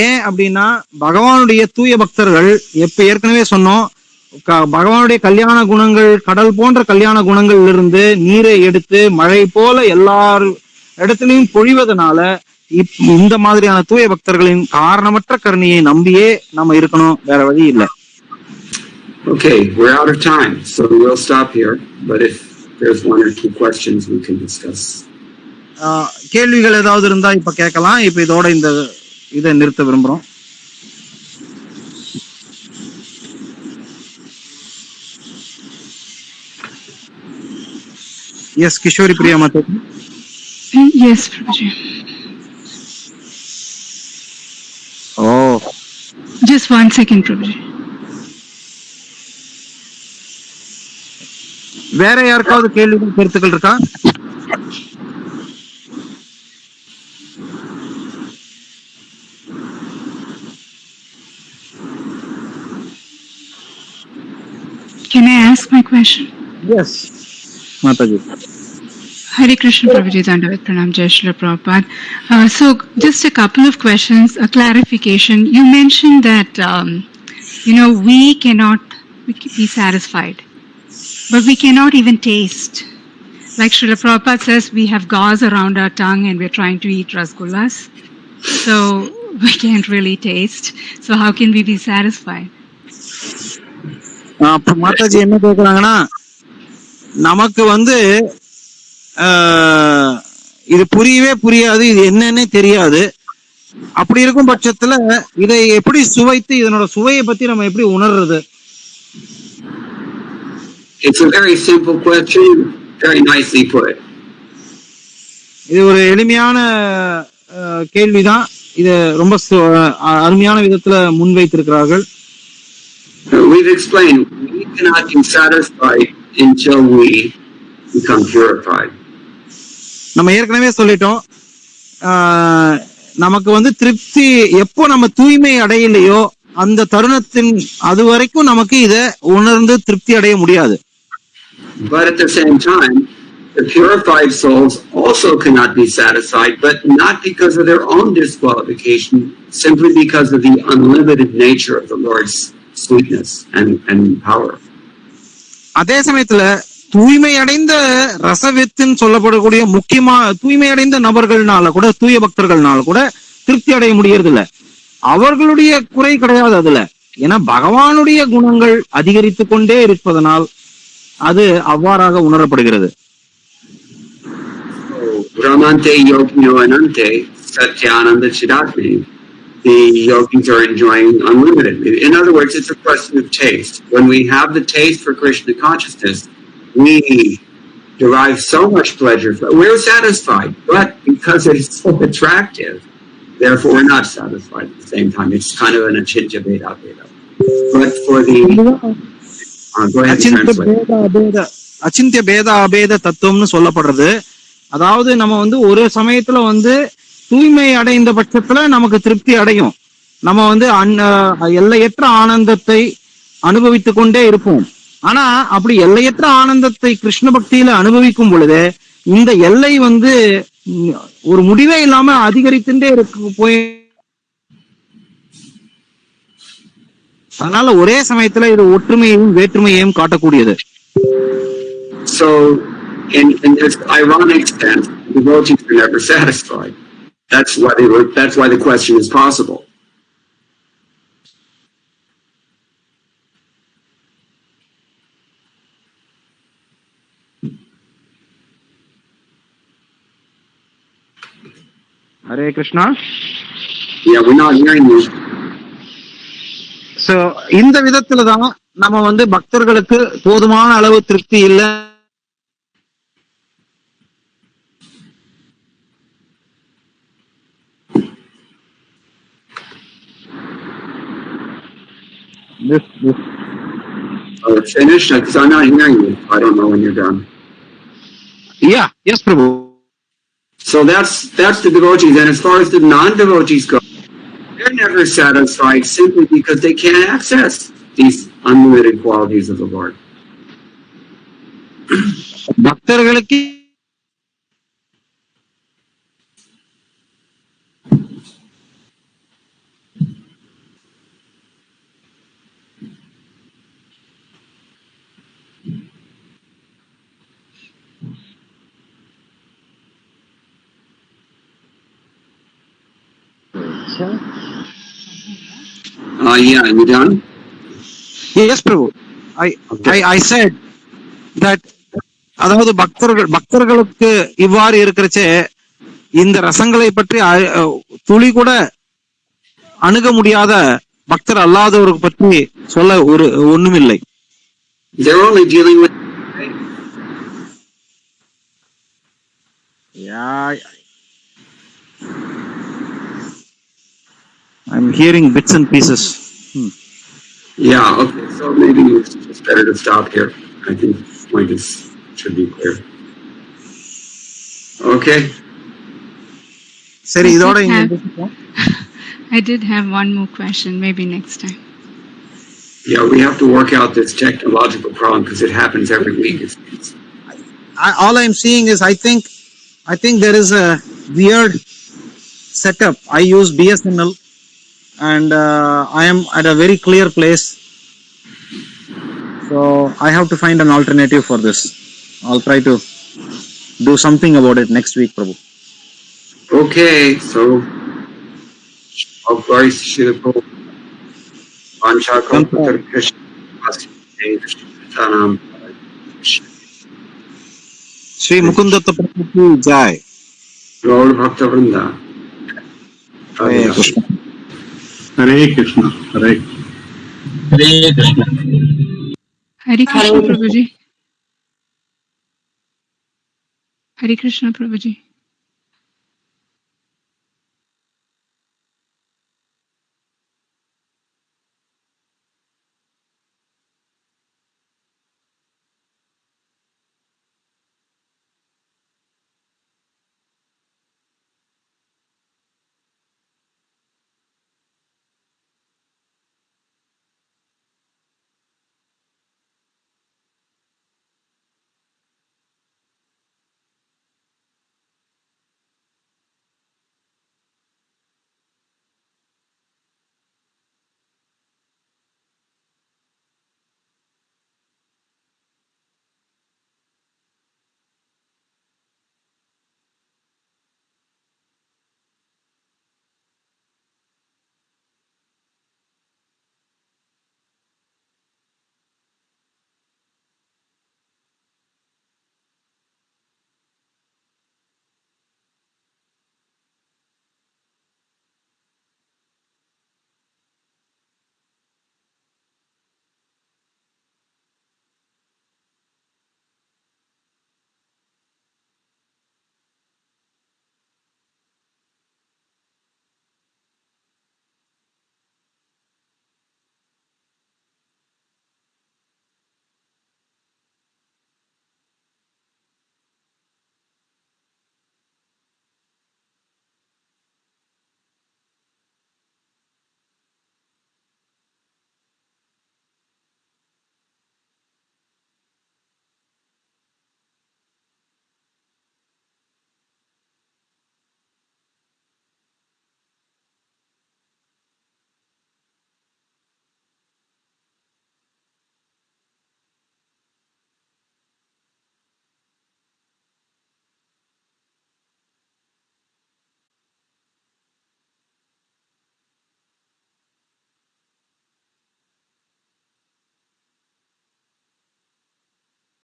ஏன் அப்படின்னா பகவானுடைய தூய பக்தர்கள் ஏற்கனவே சொன்னோம், பகவானுடைய கல்யாண குணங்கள் கடல் போன்ற கல்யாண குணங்கள் இருந்து நீரை எடுத்து மழை போல எல்லார் இடத்திலையும் பொழிவதனால இந்த மாதிரியான தூய பக்தர்களின் காரணமற்ற கருணையை நம்பியே நம்ம இருக்கணும், வேற வழி இல்லை. Okay, we're out of time, so we'll stop here, but if there's one or two questions we can discuss. கேள்விகள் ஏதாவது இருந்தா இப்ப கேட்கலாம். இப்ப இதோட இதை நிறுத்த விரும்புறோம். எஸ் கிஷோரி பிரியா மாதா. Yes, Prabhuji. Oh. Just 1 second, Prabhuji. வேற யாருக்காவது கேள்விகள் கருத்துக்கள் இருக்கா? Can I ask my question? Yes, Mataji. Hare Krishna Prabhuji, Dandavat Pranam, Jai Shri Prabhupada. So just a couple of questions, a clarification. You mentioned that, we cannot be satisfied, but we cannot even taste. Like Srila Prabhupada says, we have gauze around our tongue and we're trying to eat rasgullas. So we can't really taste. So how can we be satisfied? Mataji என்ன கேக்குறாங்கன்னா, நமக்கு இது புரியவே புரியாது, இது என்னன்னே தெரியாது. அப்படி இருக்கும் பட்சத்துல இதை எப்படி சுவைத்து இதனோட சுவையை பத்தி நம்ம எப்படி உணர்றது? It's a very simple question, very nicely put. இது ஒரு எளிமையான கேள்விதான். இத ரொம்ப அருமையான விதத்துல முன்வைத்திருக்கிறார்கள். We've explained we cannot be satisfied until we become purified. நம்ம ஏற்கனவே சொல்லிட்டோம், நமக்கு திருப்தி எப்போ நம்ம தூய்மை அடையலையோ அந்த தருணத்தின் அது வரைக்கும் நமக்கு இத உணர்ந்து திருப்தி அடைய முடியாது. But at the same time, the purified souls also cannot be satisfied, but not because of their own disqualification, simply because of the unlimited nature of the Lord's sweetness and power. அதே சமயத்துல தூய்மை அடைந்த ரசவித்துன்னு சொல்லப்படக்கூடிய முக்கியமா தூய்மை அடைந்த நபர்கள்னால கூட, தூய பக்தர்கள்னால கூட திருப்தி அடைய முடியறது இல்ல. அவர்களுடைய குறை கிடையாது அதுல, ஏன்னா பகவானுடைய குணங்கள் அதிகரித்து கொண்டே இருப்பதனால் அது அவ்வாறாக உணரப்படுகிறது. Brahmante yogino anante satyananda chidatme. The yogis are enjoying unlimited. In other words, it's a question of taste. When we have the taste for Krishna consciousness, we derive so much pleasure. We're satisfied, but because it's so attractive, therefore we're not satisfied at the same time. It's kind of an achintya beda beda. But for the go ahead and translate. அச்சிந்திய பேத அபேத தத்துவம்னு சொல்லப்படுறது. அதாவது நம்ம ஒரு சமயத்துல தூய்மை அடைந்த பட்சத்துல நமக்கு திருப்தி அடையும். நம்ம எல்லையற்ற ஆனந்தத்தை அனுபவித்துக் கொண்டே இருப்போம். ஆனா அப்படி எல்லையற்ற ஆனந்தத்தை கிருஷ்ண பக்தியில அனுபவிக்கும் பொழுது இந்த எல்லை ஒரு முடிவே இல்லாம அதிகரித்துட்டே போய், அதனால ஒரே சமயத்துல இது ஒற்றுமையையும் வேற்றுமையையும் காட்டக்கூடியது. So in this ironic sense, devotees are never satisfied. That's why the question is possible. Hare Krishna. Yeah, we're not hearing you. So இந்த விதத்துலதான் நம்ம பக்தர்களுக்கு போதுமான அளவு திருப்தி இல்ல. This. Finished? Because I'm not hearing you. I don't know when you're done. Yeah. Yes, Prabhu. So that's the devotees. And as far as the non-devotees go, they're never satisfied simply because they can't access these unlimited qualities of the Lord. பக்தர்களுக்கு Yeah, you done? Yes, Prabhu. I said that அதாவது பக்தர்களுக்கு இவ்வாறு இருக்கிறச்சே இந்த ரசங்களை பற்றி துளி கூட அணுக முடியாத பக்தர் அல்லாதவருக்கு பற்றி சொல்ல ஒண்ணுமில்லை. They're only dealing with. Yeah. I'm hearing bits and pieces. Yeah, okay. So maybe it's better to stop here. I think the point should be clear. Okay. சரி, இதோட I did have one more question, maybe next time. Yeah, we have to work out this technological problem because it happens every week. All I'm seeing is I think there is a weird setup. I use BSNL and I am at a very clear place. So I have to find an alternative for this. I'll try to do something about it next week, Prabhu. Okay, so of course, Srila Prabhu. Sri Mukunda Prabhu ki jai. Gaur Bhakta Vrinda. Hare Krishna. Hare Krishna. Hare Krishna. Hare Krishna, Prabhuji. Hare Krishna, Prabhuji.